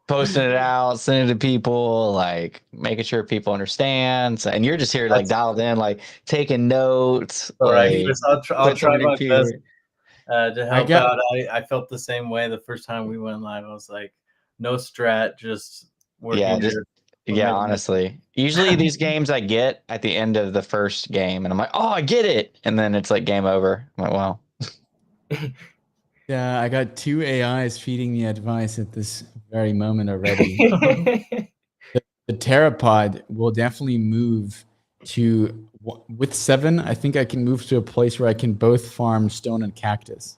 posting it out, sending it to people, like making sure people understand. And you're just here like dialed in, like taking notes. All right, like, I'll try my best to help out. I felt the same way the first time we went live. I was like, no strat, just working. Yeah, honestly. Usually these games I get at the end of the first game, and I'm like, oh, I get it. And then it's like game over. I'm like, wow. Yeah, I got 2 AIs feeding me advice at this very moment already. The Terrapod will definitely move to, with 7, I think I can move to a place where I can both farm stone and cactus.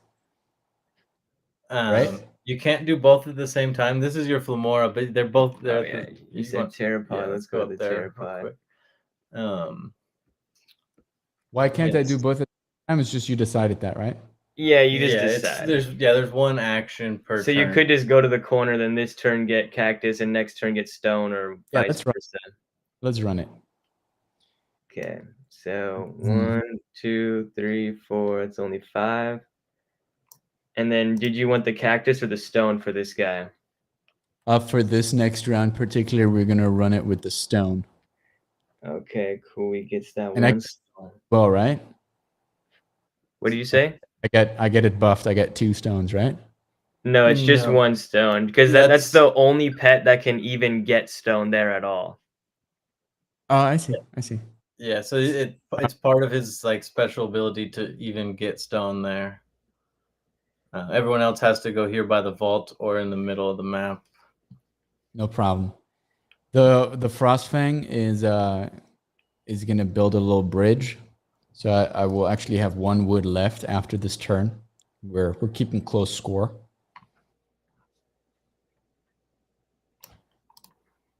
Right? You can't do both at the same time. This is your Flamora, but they're both there. Oh, yeah. You said Terrapod. Let's go with the Terrapod. Why can't I Yes. do both at the same time? It's just you decided that, right? Yeah, you just Yeah, decide. there's one action per So turn. you could just go to the corner, then this turn get cactus, and next turn get stone, or Yeah, vice that's right. versa. Let's run it. Okay, so 1, 2, 3, 4. It's only 5. And then, did you want the cactus or the stone for this guy? For this next round, particularly, we're gonna run it with the stone. Okay, cool. He gets that And I- one stone. Well, right? What do you say? I get it buffed. I get 2 stones, right? No, it's just No. 1 stone because that's the only pet that can even get stone there at all. Oh, I see. I see. Yeah, so it's part of his like special ability to even get stone there. Everyone else has to go here by the vault or in the middle of the map. No problem. The Frostfang is gonna build a little bridge, so I will actually have 1 wood left after this turn. We're keeping close score.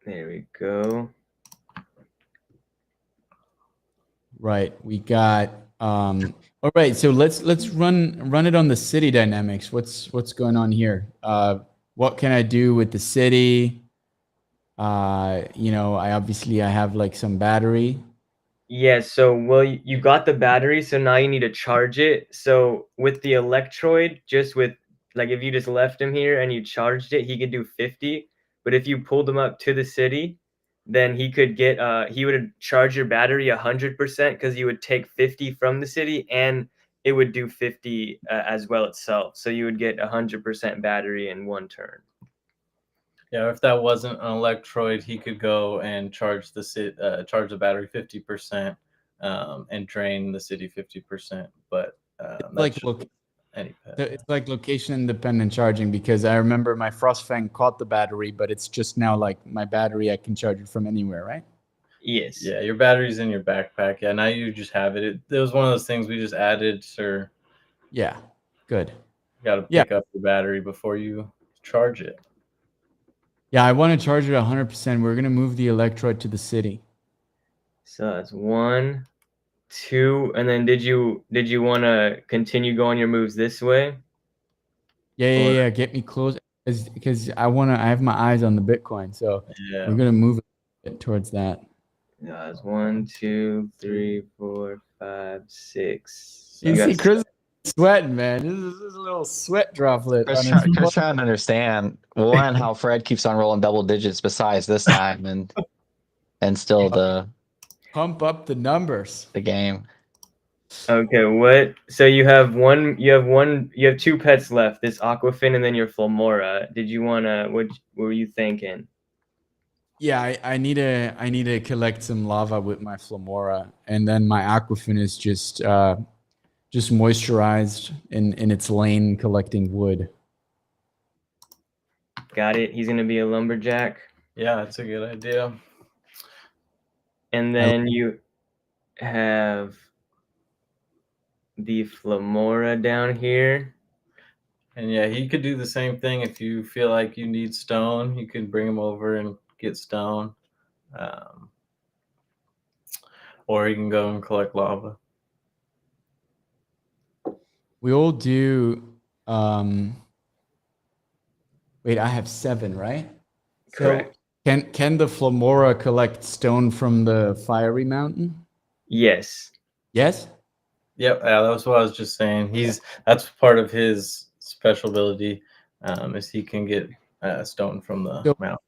There we go. Right. We got all right, so let's run it on the city dynamics. What's going on here? What can I do with the city? You know, I have like some battery. Yeah, so well, you got the battery, so now you need to charge it. So with the Electroid, just with like if you just left him here and you charged it, he could do 50. But if you pulled him up to the city, then he could get he would charge your battery 100% because you would take 50 from the city and it would do 50 as well itself. So you would get 100% battery in 1 turn. Yeah, if that wasn't an Electroid, he could go and charge the battery 50%, and drain the city 50%. But Like look, any pet. it's like location independent charging because I remember my Frostfang caught the battery, but it's just now like my battery I can charge it from anywhere, right? Yes. Yeah, your battery's in your backpack. Yeah, now you just have it. It was one of those things we just added, sir. Yeah. Good. You got to pick up your battery before you charge it. Yeah, I want to charge it 100%. We're gonna move the Electroid to the city. So that's 1, 2, and then did you want to continue going your moves this way? Yeah. Get me close because I have my eyes on the Bitcoin, so Yeah, we're gonna move it towards that. Yeah, it's 1, 2, 3, 4, 5, 6. You see, Chris is sweating, man. This is a little sweat droplet. Chris trying to understand one how Fred keeps on rolling double digits besides this time and still Pump up the numbers. the game. Okay, what? So you have 2 pets left. This Aquafin and then your Flamora. Did you wanna? What were you thinking? Yeah, I need to collect some lava with my Flamora, and then my Aquafin is just moisturized in its lane collecting wood. Got it. He's gonna be a lumberjack, yeah, that's a good idea. and then you have the Flamora down here. And yeah, he could do the same thing if you feel like you need stone. You can bring him over and get stone, or you can go and collect lava. We all do. Wait, I have 7, right? Correct. So can the Flamora collect stone from the fiery mountain? Yes. Yes. Yep, yeah, that was what I was just saying. That's part of his special ability, is he can get stone from the mountain.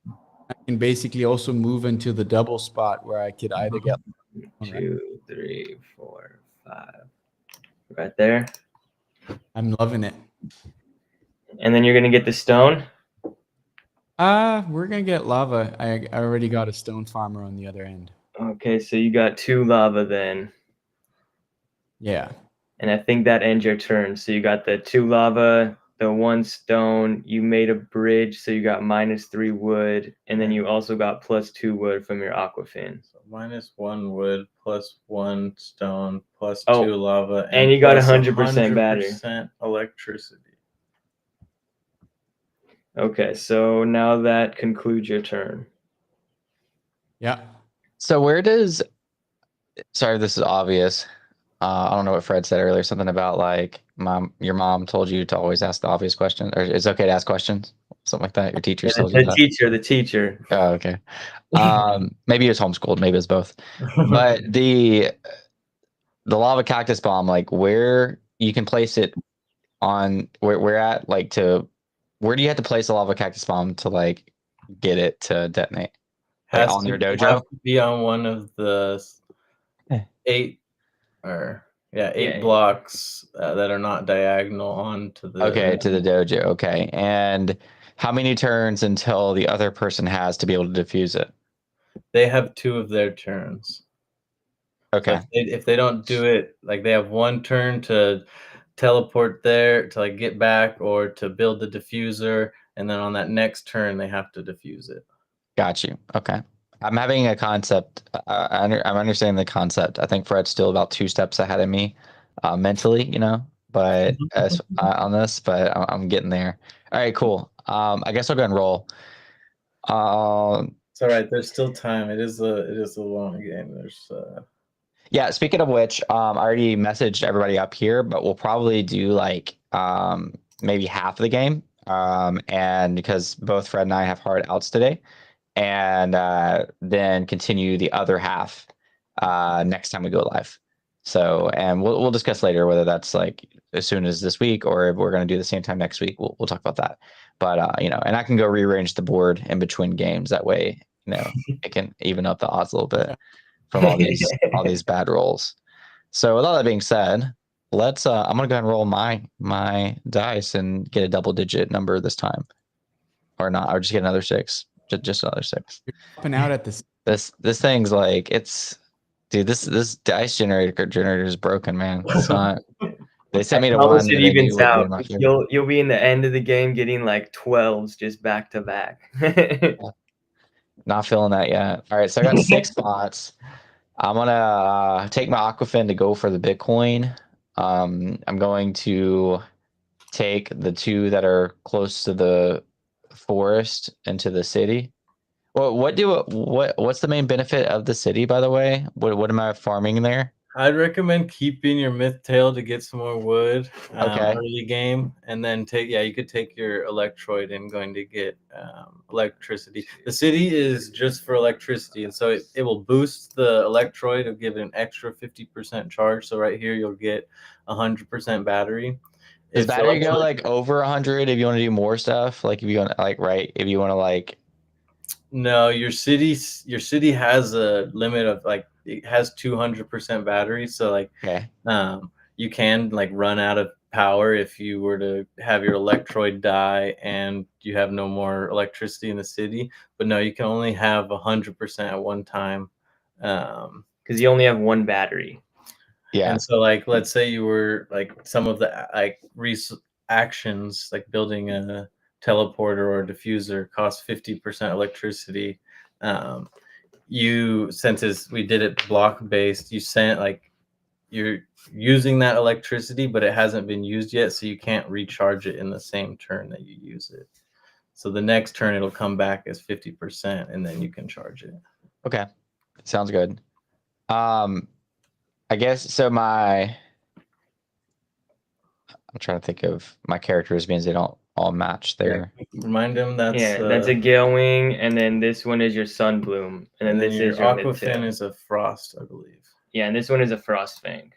I can basically also move into the double spot where I could either get 2, 3, 4, 5. Right there. I'm loving it. And then you're gonna get the stone. We're gonna get lava. I already got a stone farmer on the other end. Okay, so you got 2 lava then. Yeah. And I think that ends your turn. So you got the 2 lava, the 1 stone. You made a bridge, so you got -3 wood, and then you also got +2 wood from your aquafin. So -1 wood, +1 stone, +2 Oh, lava, and you got plus 100% battery. 100% electricity. Okay, so now that concludes your turn. Yeah. So where does? Sorry, this is obvious. I don't know what Fred said earlier. Something about like your mom told you to always ask the obvious question, or it's okay to ask questions, something like that. Your teacher Yeah, told you that. the teacher. Oh, okay. Maybe it was homeschooled. Maybe it's both. But the lava cactus bomb, like where you can place it on where at like to where do you have to place a lava cactus bomb to like get it to detonate? Like Has on to your dojo? have to be on one of the Eh. 8 Yeah. blocks that are not diagonal onto the. Okay, to the dojo. Okay. And how many turns until the other person has to be able to defuse it? They have 2 of their turns. So Okay. if they don't do it, like they have 1 turn to teleport there to like get back or to build the diffuser, and then on that next turn they have to defuse it. Got you. Okay. I'm having a concept. I'm understanding the concept. I think Fred's still about 2 steps ahead of me mentally, but as on this, but I'm getting there. All right, cool. I guess I'll go and roll. It's all right. There's still time. It is a long game. There's Yeah, speaking of which, I already messaged everybody up here, but we'll probably do like maybe half of the game. And because both Fred and I have hard outs today, and then continue the other half next time we go live. So, and we'll discuss later whether that's like as soon as this week or if we're going to do the same time next week. We'll talk about that. But and I can go rearrange the board in between games. That way, it can even up the odds a little bit from all these bad rolls. So with all that being said, let's I'm gonna go ahead and roll my dice and get a double-digit number this time, or not. I'll just get another 6. Just another 6. You're popping out at this. This thing's like dude. This dice generator is broken, man. It's not. They sent me to Promise one it that I knew evens would be out. in my favor. You'll be in the end of the game getting like 12s just back to back. Not feeling that yet. All right, so I got 6 spots. I'm gonna take my Aquafin to go for the Bitcoin. I'm going to take the 2 that are close to the forest into the city. Well, what's the main benefit of the city, by the way? What am I farming there? I'd recommend keeping your myth tail to get some more wood Okay. early game, and then you could take your electroid and going to get electricity. The city is just for electricity, and so it will boost the electroid. It'll give it an extra 50% charge. So right here you'll get 100% battery. Does battery go like over 100 if you want to do more stuff? Like if you want if you want to like. No, your city has a limit of like it has 200% battery, so like Okay. you can like run out of power if you were to have your electroid die and you have no more electricity in the city. But no, you can only have 100% at one time. Because you only have 1 battery. Yeah. And so like let's say you were like some of the like actions like building a teleporter or a diffuser costs 50% electricity. Since we did it block based, you're using that electricity, but it hasn't been used yet, so you can't recharge it in the same turn that you use it. So the next turn it'll come back as 50%, and then you can charge it. Okay, sounds good. I guess so. I'm trying to think of my characters means they don't all match their. Remind them that's that's a Gale Wing, and then this one is your Sunbloom, and then this is your Aquafin is a Frost, I believe. Yeah, and this one is a Frostfang.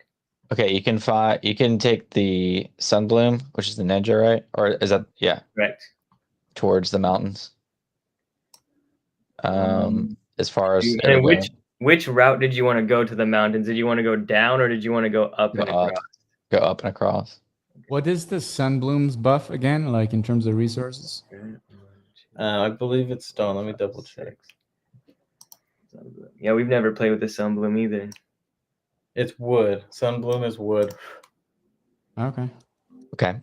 Okay, you can take the Sunbloom, which is the ninja, right? Or is that Correct. Towards the mountains. As far as and which route did you want to go to the mountains? Did you want to go down or did you want to go up and across? Go up and across. What is the Sunbloom's buff again, like in terms of resources? I believe it's stone. Let me double check. Yeah, we've never played with the Sunbloom either. It's wood. Sunbloom is wood. Okay. Okay.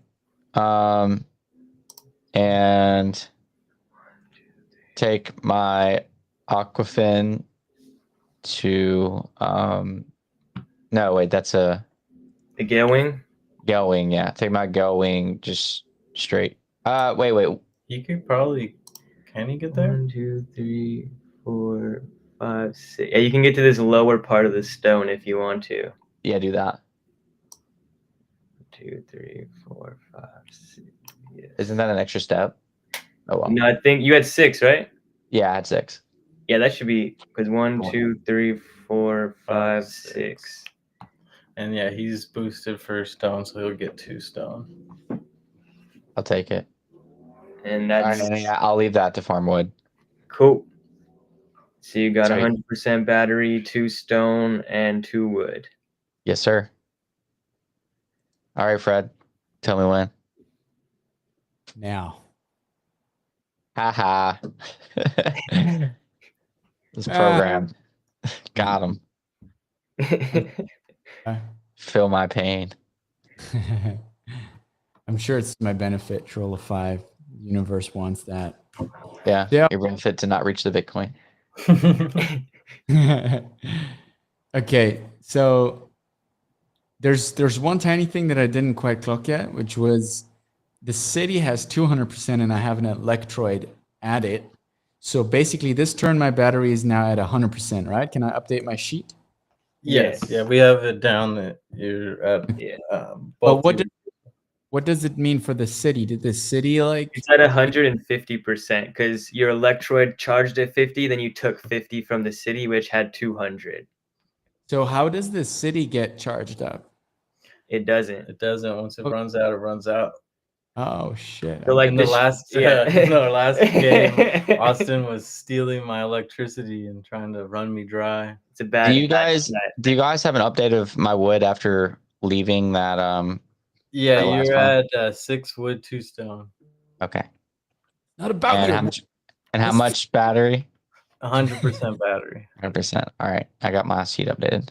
And take my Aquafin to no wait, that's a The Gale Wing? Gale Wing, yeah. Take my Gale Wing just straight. Wait. He could probably. Can he get there? 1, 2, 3, 4, 5, 6. Yeah, you can get to this lower part of the stone if you want to. Yeah, do that. 2, 3, 4, 5, 6. Yes. Isn't that an extra step? Oh well. No, I think you had 6, right? Yeah, I had 6. Yeah, that should be because 1, Cool. 2, 3, 4, 5, 6. And yeah, he's boosted for stone, so he'll get 2 stone. I'll take it. And All that's right, yeah, I'll leave that to Farmwood. cool. So you got Sweet. 100% battery, 2 stone, and 2 wood. Yes, sir. All right, Fred. Tell me when. Now. Haha. It's programmed. Got him. Feel my pain. I'm sure it's to my benefit. Troll of 5. Universe wants that. Yeah. Yeah. Your benefit to not reach the Bitcoin. Okay, so there's one tiny thing that I didn't quite clock yet, which was the city has 200% and I have an electroid at it. So basically this turn my battery is now at 100%, right? Can I update my sheet? Yes. Yes. Yeah, we have it down that you're at. Yeah. But both what does it mean for the city? Did the city like It's at 150% because your electroid charged at 50, then you took 50 from the city, which had 200. so how does the city get charged up? It doesn't. It doesn't. Once it Oh. runs out, it runs out. Oh shit. So like in the this- last yeah. in our last game, Austin was stealing my electricity and trying to run me dry. It's a bad. Do you bad guys set. have an update of my wood after leaving that Yeah, That last you're one. at 6 wood, 2 stone. okay. Not about And how much battery? 100% battery. 100%. All right. I got my sheet updated.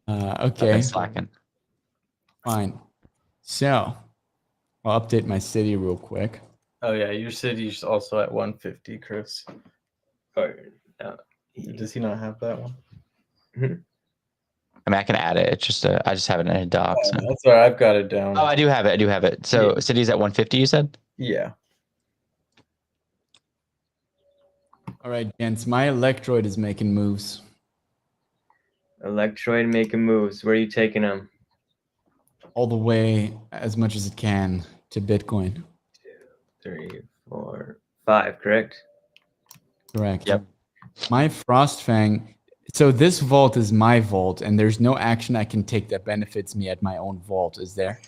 I've okay, been slacking. fine. So I'll update my city real quick. Oh yeah, your city's also at 150, Chris. Or, Does he not have that one? I mean, I can add it. It's just I just have it in a doc. So. That's where I've got it down. Oh, I do have it. So Yeah. city's at 150, you said? Yeah. All right, gents, my electroid is making moves. Electroid making moves. Where are you taking them? All the way as much as it can to Bitcoin. 3, 4, 5. Correct. Correct. Yep. My Frostfang. So this vault is my vault, and there's no action I can take that benefits me at my own vault, is there?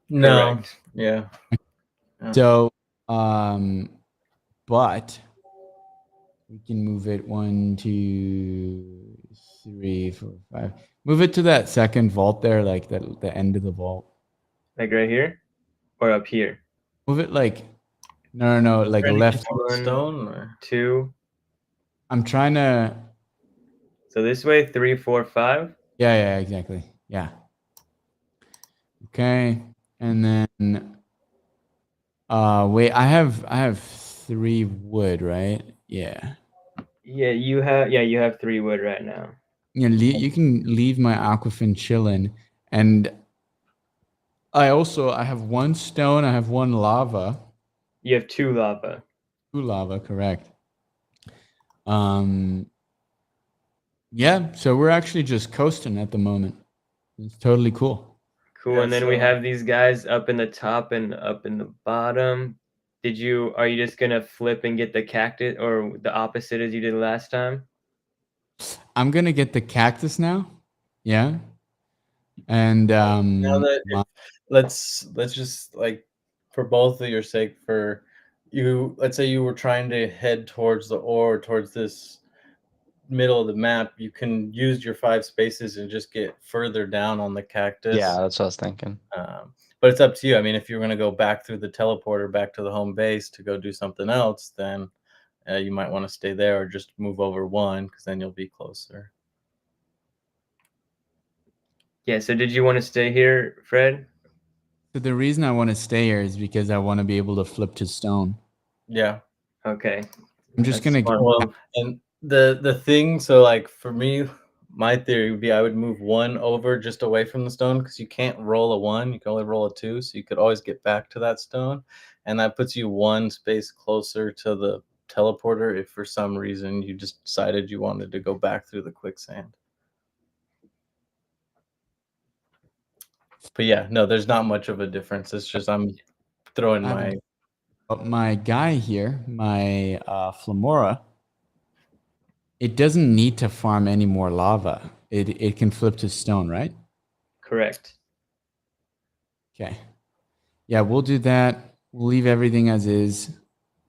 No. Correct. Yeah. So, but we can move it 1, 2, 3, 4, 5. Move it to that second vault there, like the end of the vault. Like right here, or up here. Move it like no, like Ready? left. Stone or 2. I'm trying to. So this way, 3, 4, 5. Yeah, exactly. Yeah. Okay, and then. Wait, I have 3 wood, right? Yeah. Yeah, you have 3 wood right now. Yeah, you can leave my Aquafin chilling, and I have 1 stone. I have 1 lava. You have 2 lava. 2 lava, correct. Yeah. So we're actually just coasting at the moment. It's totally cool. Cool. Yeah, And then we so- have these guys up in the top and up in the bottom. Are you just gonna flip and get the cactus, or the opposite as you did last time? I'm gonna get the cactus now. Yeah. And now that my- let's just like for both of your sake, for you, let's say you were trying to head towards the ore, towards this middle of the map, you can use your 5 spaces and just get further down on the cactus. Yeah, that's what I was thinking. But it's up to you. I mean, if you're going to go back through the teleporter back to the home base to go do something else, then you might want to stay there or just move over 1 because then you'll be closer. Yeah. So did you want to stay here, Fred? So the reason I want to stay here is because I want to be able to flip to stone. Yeah. Okay. I'm just That's gonna smart. Well, and the thing, so like for me, my theory would be I would move 1 over just away from the stone because you can't roll a 1, you can only roll a 2, so you could always get back to that stone, and that puts you 1 space closer to the teleporter if for some reason you just decided you wanted to go back through the quicksand. But yeah, no, there's not much of a difference. It's just I'm throwing my But my guy here, my Flamora, it doesn't need to farm any more lava. It can flip to stone, right? Correct. Okay. Yeah, we'll do that. We'll leave everything as is.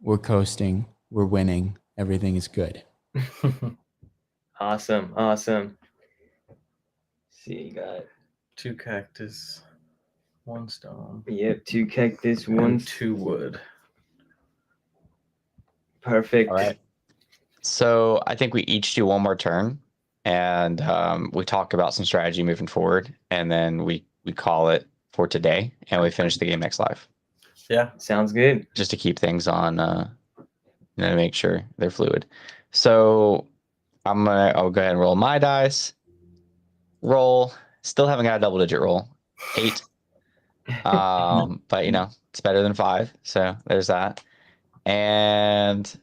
We're coasting. We're winning. Everything is good. Awesome. Awesome. See, you got 2 cactus, 1 stone, 2 cactus, 1 and 2 wood. Perfect. All right. So I think we each do one more turn, and we talk about some strategy moving forward, and then we call it for today, and we finish the game next live, Yeah. Sounds good. just to keep things on, to make sure they're fluid. So I'll go ahead and roll my dice. Roll. Still haven't got a double-digit roll. 8. But it's better than 5. So there's that. And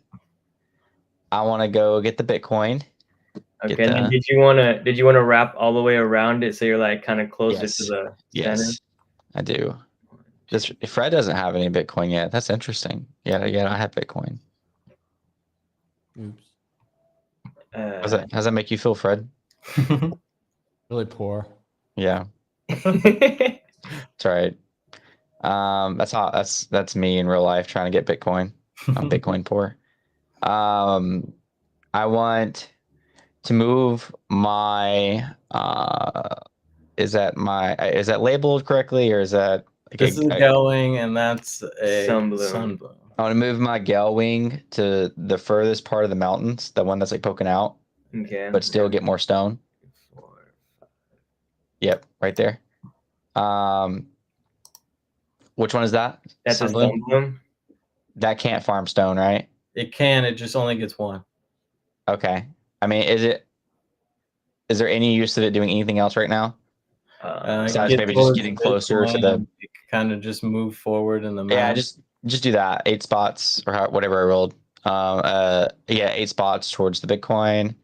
I want to go get the Bitcoin. Okay. Get And then the- did you wanna wrap all the way around it so you're like kind of closer to the center? Yes, I do. Fred doesn't have any Bitcoin yet. That's interesting. Yeah, I have Bitcoin. Oops. How does that make you feel, Fred? Really poor. Yeah, it's all right. That's me in real life trying to get Bitcoin. I'm Bitcoin poor. I want to move my. Is that labeled correctly, or is that? This is a Gelwing, and that's a Sunbloom. Sunbloom. I want to move my Gelwing to the furthest part of the mountains, the one that's like poking out, Okay. but still get more stone. 4. Yep, right there. Which one is that? That's a Sunbloom? Sunbloom. That can't farm stone, right? It can. It just only gets 1. Okay. I mean, is there any use of it doing anything else right now? Besides maybe just getting closer to the. Kind of just move forward in the map. Yeah, just do that. 8 spots or whatever I rolled. 8 spots towards the Bitcoin.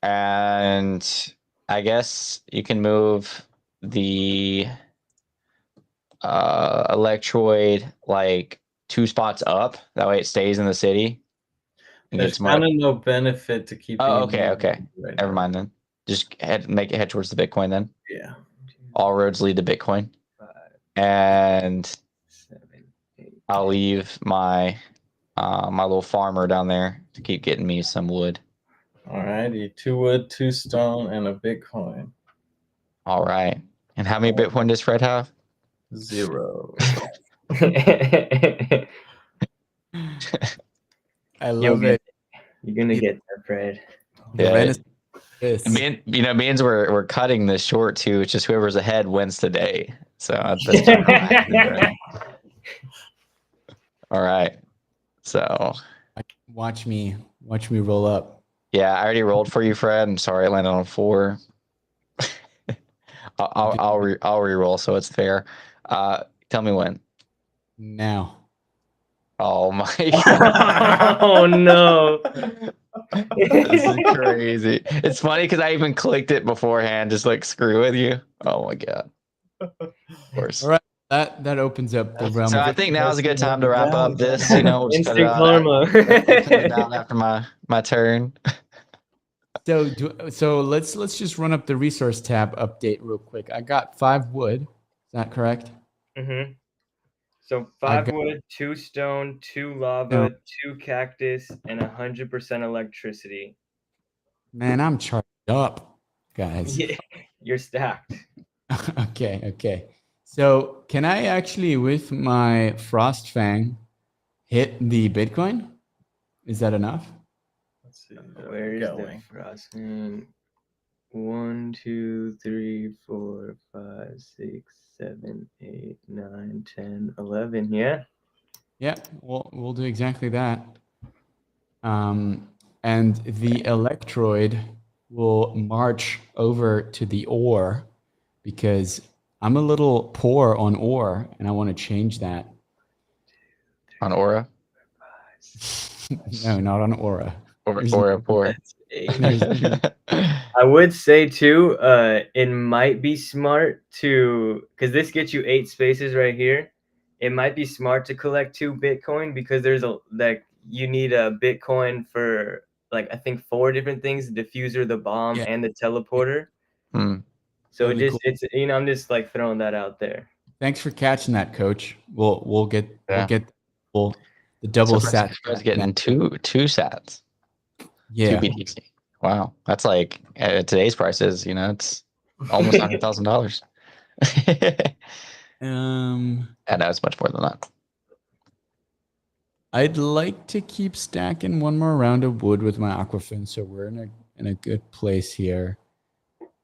And I guess you can move the Electroid like 2 spots up. That way it stays in the city. And There's gets more. kind of no benefit to keeping. Oh, it okay. right Never now. mind then. Just make it head towards the Bitcoin then. Yeah. All roads lead to Bitcoin. 5, And 7, 8. I'll leave my my little farmer down there to keep getting me some wood. Alrighty, 2 wood, 2 stone, and a Bitcoin. All right. And how many Bitcoin does Fred have? 0. I love it. You're gonna get that, Fred. The Yeah. Renaissance. This. Means we're cutting this short too. It's just whoever's ahead wins today. So that's kind of nice. All right. So Watch me roll up. yeah, I already rolled for you, Fred. I'm sorry I landed on 4. I'll re-roll so it's fair. Tell me when. Now. Oh my god. Oh no. This is crazy. It's funny because I even clicked it beforehand, just like screw with you. Oh my god. Of course. All right. That opens up the realm. So of I think now is a good time to wrap up this. We'll just cut it Instant out karma. cut it down after my turn. So let's just run up the resource tab update real quick. I got 5 wood. Is that correct? Mm-hmm. So I 5 got- wood, 2 stone, 2 lava, 2 cactus, and 100% electricity. Man, I'm charged up, guys. Yeah, you're stacked. Okay. So can I actually, with my Frost Fang, hit the Bitcoin? Is that enough? Let's see. Where is the frost? 1, 2, 3, 4, 5, 6, 7, 8, 9, 10, 11. Yeah. Yeah, we'll do exactly that. And the Electroid will march over to the ore because I'm a little poor on ore and I want to change that. On Aura? No, not on Aura. Aura 4. I would say too, it might be smart to, because this gets you 8 spaces right here. It might be smart to collect 2 Bitcoin because there's you need a Bitcoin for like I think 4 different things: the diffuser, the bomb, Yeah. and the teleporter. So Totally cool. it's I'm just like throwing that out there. Thanks for catching that, Coach. We'll get Yeah. the double So sat. Fred's getting two sats. Yeah. 2 BTC. Wow. That's like at today's prices, it's almost $100,000. And it's much more than that. I'd like to keep stacking one more round of wood with my Aquafin, so we're in a good place here.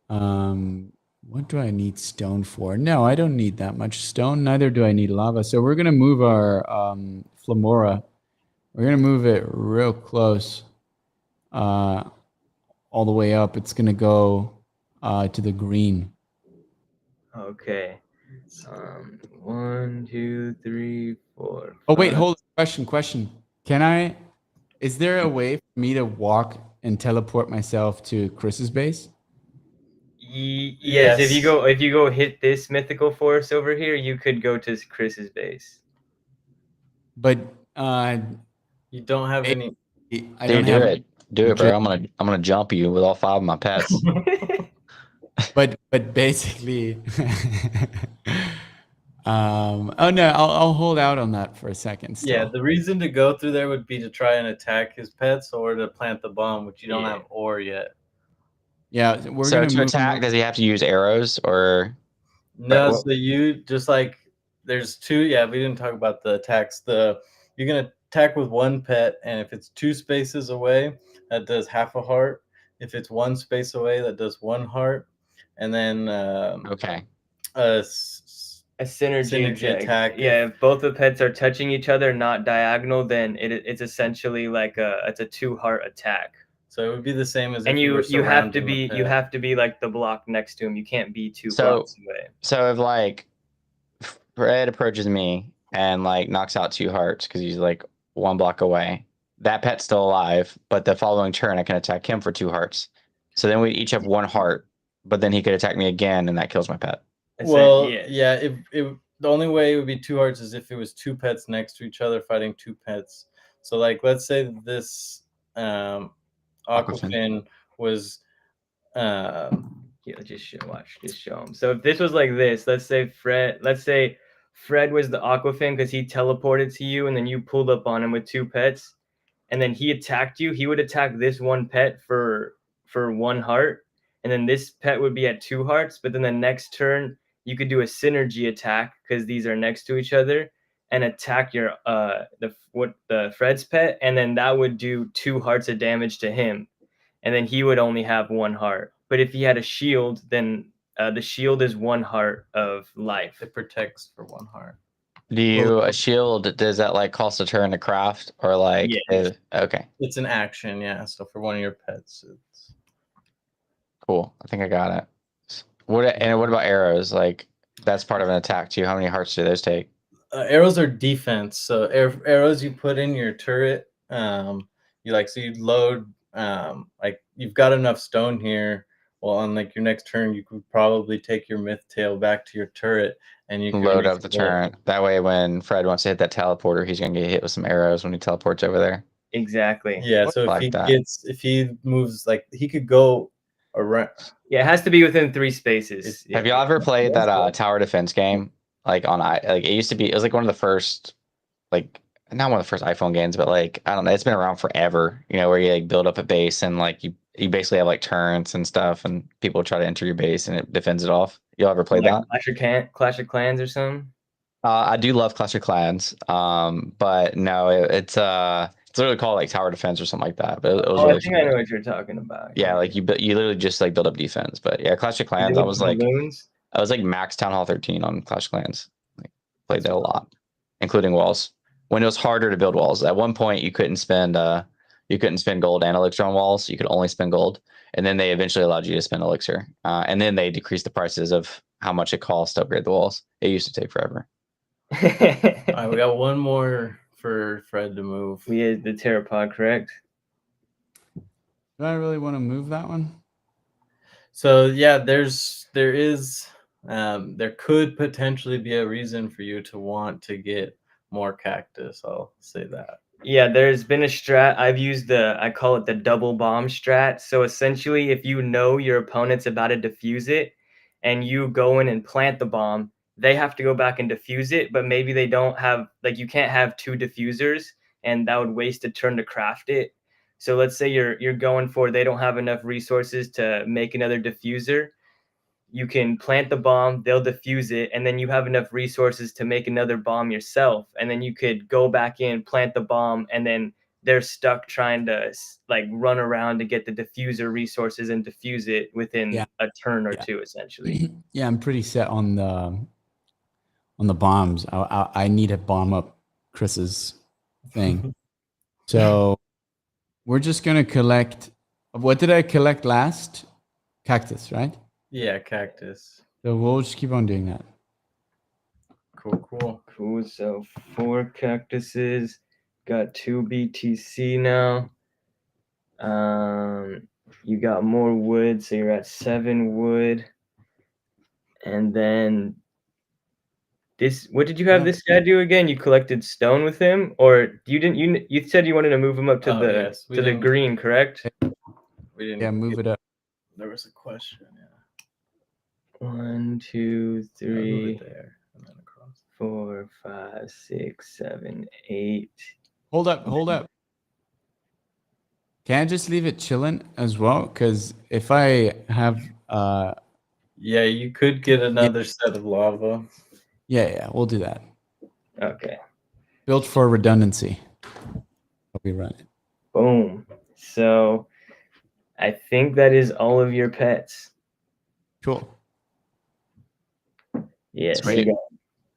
What do I need stone for? No, I don't need that much stone. Neither do I need lava. So we're gonna move our Flamora. We're gonna move it real close, all the way up. It's gonna go to the green. Okay. 1, 2, 3, 4. Oh wait, 5. hold on. Question. Is there a way for me to walk and teleport myself to Chris's base? Yes, if you go hit this mythical forest over here, you could go to Chris's base. But you don't have any. I don't have it. Do it, bro. I'm gonna jump you with all 5 of my pets. But basically, oh no, I'll hold out on that for a second. Still. Yeah, the reason to go through there would be to try and attack his pets or to plant the bomb, which you don't have ore yet. Yeah, we're gonna to move attack. Does he have to use arrows or? No, so you just like there's 2. Yeah, we didn't talk about the attacks. You're gonna attack with 1 pet, and if it's 2 spaces away, that does half a heart. If it's 1 space away, that does 1 heart, and then okay, a synergy attack. Yeah, if both the pets are touching each other, not diagonal, then it's essentially like it's a 2 heart attack. So it would be the same as. And you have to be like the block next to him. You can't be 2 blocks away. So if like Fred approaches me and like knocks out 2 hearts because he's like 1 block away, that pet's still alive. But the following turn, I can attack him for 2 hearts. So then we each have 1 heart, but then he could attack me again, and that kills my pet. Well, yeah. If the only way it would be 2 hearts is if it was 2 pets next to each other fighting 2 pets. So like, let's say this Aquafin was just show him. So if this was like this, let's say Fred was the Aquafin because he teleported to you, and then you pulled up on him with 2 pets, and then he attacked you. He would attack this 1 pet for 1 heart, and then this pet would be at 2 hearts. But then the next turn, you could do a synergy attack because these are next to each other, and attack your the Fred's pet, and then that would do 2 hearts of damage to him, and then he would only have 1 heart. But if he had a shield, then the shield is 1 heart of life. It protects for 1 heart. A shield, does that like cost a turn to craft, or like? Yeah. Okay. It's an action, yeah. So for 1 of your pets, it's cool. I think I got it. What about arrows? Like that's part of an attack too. How many hearts do those take? Arrows are defense. So arrows you put in your turret. You load. Like you've got enough stone here. Well, on like your next turn, you could probably take your myth tail back to your turret, and you can load up the turret. That way, when Fred wants to hit that teleporter, he's gonna get hit with some arrows when he teleports over there. Exactly. Yeah. So if he moves, like he could go around. Yeah, it has to be within 3 spaces. Have y'all ever played that tower defense game? like on like it used to be. It was like one of the first, like not one of the first iPhone games, but like I don't know. It's been around forever. You know, where you like build up a base and like you basically have like turrets and stuff, and people try to enter your base and it defends it off. You ever played Like that? Clash of Clans or something? I do love Clash of Clans, but no, it's literally called like Tower Defense or something like that. But it was Oh, I really think I know fun. what you're talking about. Yeah, like you literally just like build up defense. But yeah, Clash of Is it Clans, with balloons? I was like max Town Hall 13 on Clash of Clans. Like, played That's that a lot, including walls. When it was harder to build walls, at one point you couldn't spend gold and elixir on walls. You could only spend gold, and then they eventually allowed you to spend elixir. And then they decreased the prices of how much it costs to upgrade the walls. It used to take forever. All right, we got one more for Fred to move. We had the Terrapod, correct? Do I really want to move that one? So yeah, there could potentially be a reason for you to want to get more cactus. I'll say that. Yeah, there's been a strat. I've used I call it the double bomb strat. So essentially, if you know your opponent's about to defuse it and you go in and plant the bomb, they have to go back and defuse it, but maybe they don't have, like, you can't have two diffusers and that would waste a turn to craft it. So let's say you're going for, they don't have enough resources to make another diffuser. You can plant the bomb, they'll defuse it, and then you have enough resources to make another bomb yourself. And then you could go back in, plant the bomb, and then they're stuck trying to like run around to get the diffuser resources and defuse it within a turn or two, essentially. Yeah, I'm pretty set on the bombs. I need to bomb up Chris's thing. So we're just gonna collect. What did I collect last? Cactus, right? Yeah, cactus. So we'll just keep on doing that. Cool. So 4 cactuses, got 2 BTC now. You got more wood, so you're at 7 wood. And then this, what did you have this guy do again? You collected stone with him, or you didn't? You said you wanted to move him up to the green, correct? We didn't. Yeah, move it up. There was a question. Yeah. 1, 2, 3, there, and then across. 4, 5, 6, 7, 8. Hold up. Can I just leave it chilling as well? Because if I have yeah, you could get another set of lava. Yeah, we'll do that. Okay. Built for redundancy. Hope we run it. Boom. So I think that is all of your pets. Cool. Yes. Sweet.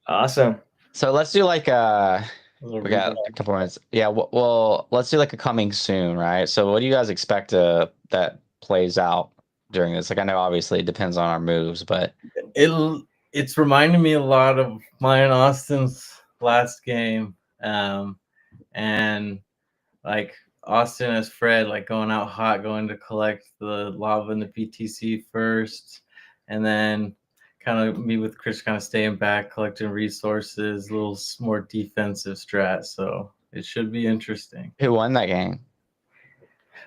Awesome. So let's do like we got a couple minutes. Yeah, well, let's do like a coming soon, right? So what do you guys expect that plays out during this? Like, I know obviously it depends on our moves, but it's reminding me a lot of mine and Austin's last game, and like Austin as Fred, like going out hot, going to collect the lava and the BTC first, and then kind of me with Chris kind of staying back, collecting resources, a little more defensive strat. So it should be interesting. who won that game?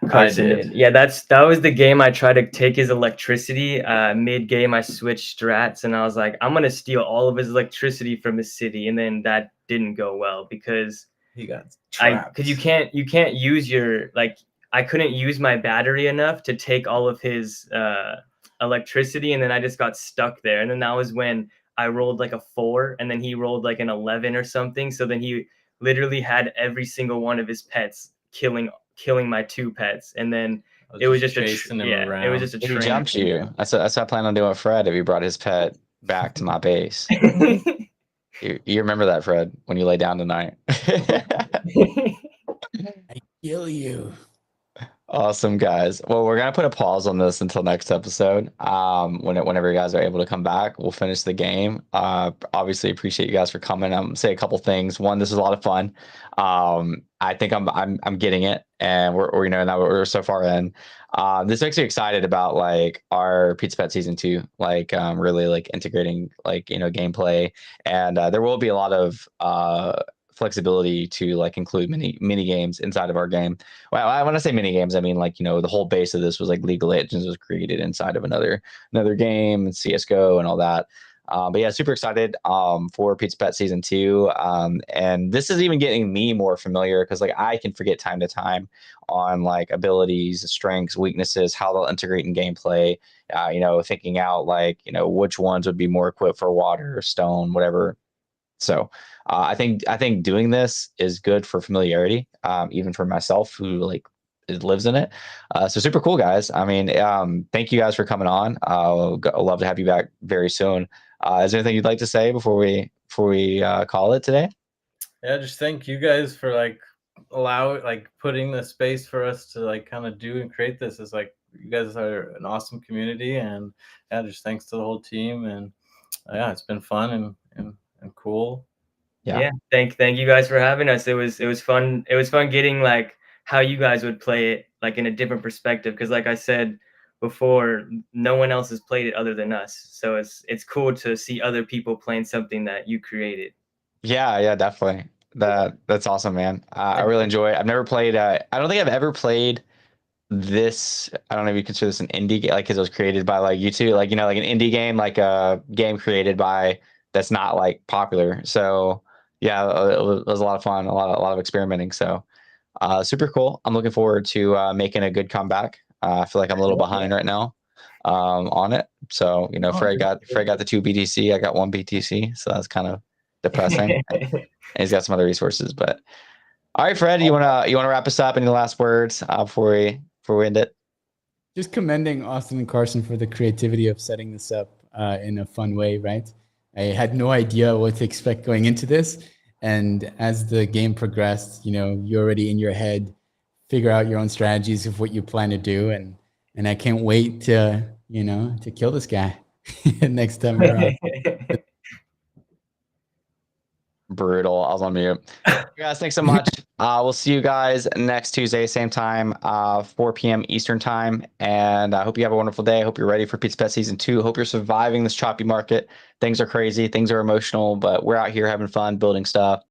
Carson did. Yeah, that was the game I tried to take his electricity. Mid game, I switched strats, and I was like, I'm gonna steal all of his electricity from his city, and then that didn't go well because he got trapped. Because you can't use your, like, I couldn't use my battery enough to take all of his electricity, and then I just got stuck there. And then that was when I rolled like a 4, and then he rolled like an 11 or something. So then he literally had every single one of his pets killing my 2 pets, and then it was just chasing him around. It was just a He jumped you. That's what I plan on doing with Fred if he brought his pet back to my base. You remember that, Fred, when you lay down tonight. I kill you. Awesome, guys. Well, we're gonna put a pause on this until next episode. Whenever you guys are able to come back, we'll finish the game. Obviously appreciate you guys for coming. Say a couple things. One, this is a lot of fun. I think I'm getting it, and we're now we're so far in. This makes me excited about like our Pizza Pet season 2, like really like integrating like gameplay, and there will be a lot of flexibility to like include mini games inside of our game. Well, when I say mini games, I mean like the whole base of this was like League of Legends was created inside of another game, and CS:GO and all that. But yeah, super excited for Pizza Pet Season 2. And this is even getting me more familiar because like I can forget time to time on like abilities, strengths, weaknesses, how they'll integrate in gameplay. Thinking out like, which ones would be more equipped for water, stone, whatever. So I think doing this is good for familiarity, even for myself who like lives in it. So super cool, guys. I mean, thank you guys for coming on. I'll love to have you back very soon. Is there anything you'd like to say before we call it today? Yeah, just thank you guys for like putting the space for us to like kind of do and create this. Is like you guys are an awesome community, and yeah, just thanks to the whole team. And yeah, it's been fun and cool. Yeah. Thank you guys for having us. It was fun. It was fun getting like how you guys would play it like in a different perspective. Because like I said before, no one else has played it other than us. So it's cool to see other people playing something that you created. Yeah, definitely. That's awesome, man. I really enjoy it. I've never played. I don't think I've ever played this. I don't know if you consider this an indie game, like because it was created by like you two, like like an indie game, like a game created by that's not like popular. So yeah, it was a lot of fun, a lot of experimenting. So super cool. I'm looking forward to making a good comeback. I feel like I'm a little behind right now on it. So Fred got the 2 BTC. I got 1 BTC. So that's kind of depressing. And he's got some other resources. But all right, Fred, you wanna wrap us up? Any last words before we end it? Just commending Austin and Carson for the creativity of setting this up in a fun way, right? I had no idea what to expect going into this. And as the game progressed, you're already in your head, figure out your own strategies of what you plan to do. And I can't wait to kill this guy next time around. Brutal. I was on mute. Guys, thanks so much. We'll see you guys next Tuesday, same time, 4 p.m. Eastern time. And I hope you have a wonderful day. I hope you're ready for Pizza Pet Season 2. Hope you're surviving this choppy market. Things are crazy. Things are emotional, but we're out here having fun, building stuff.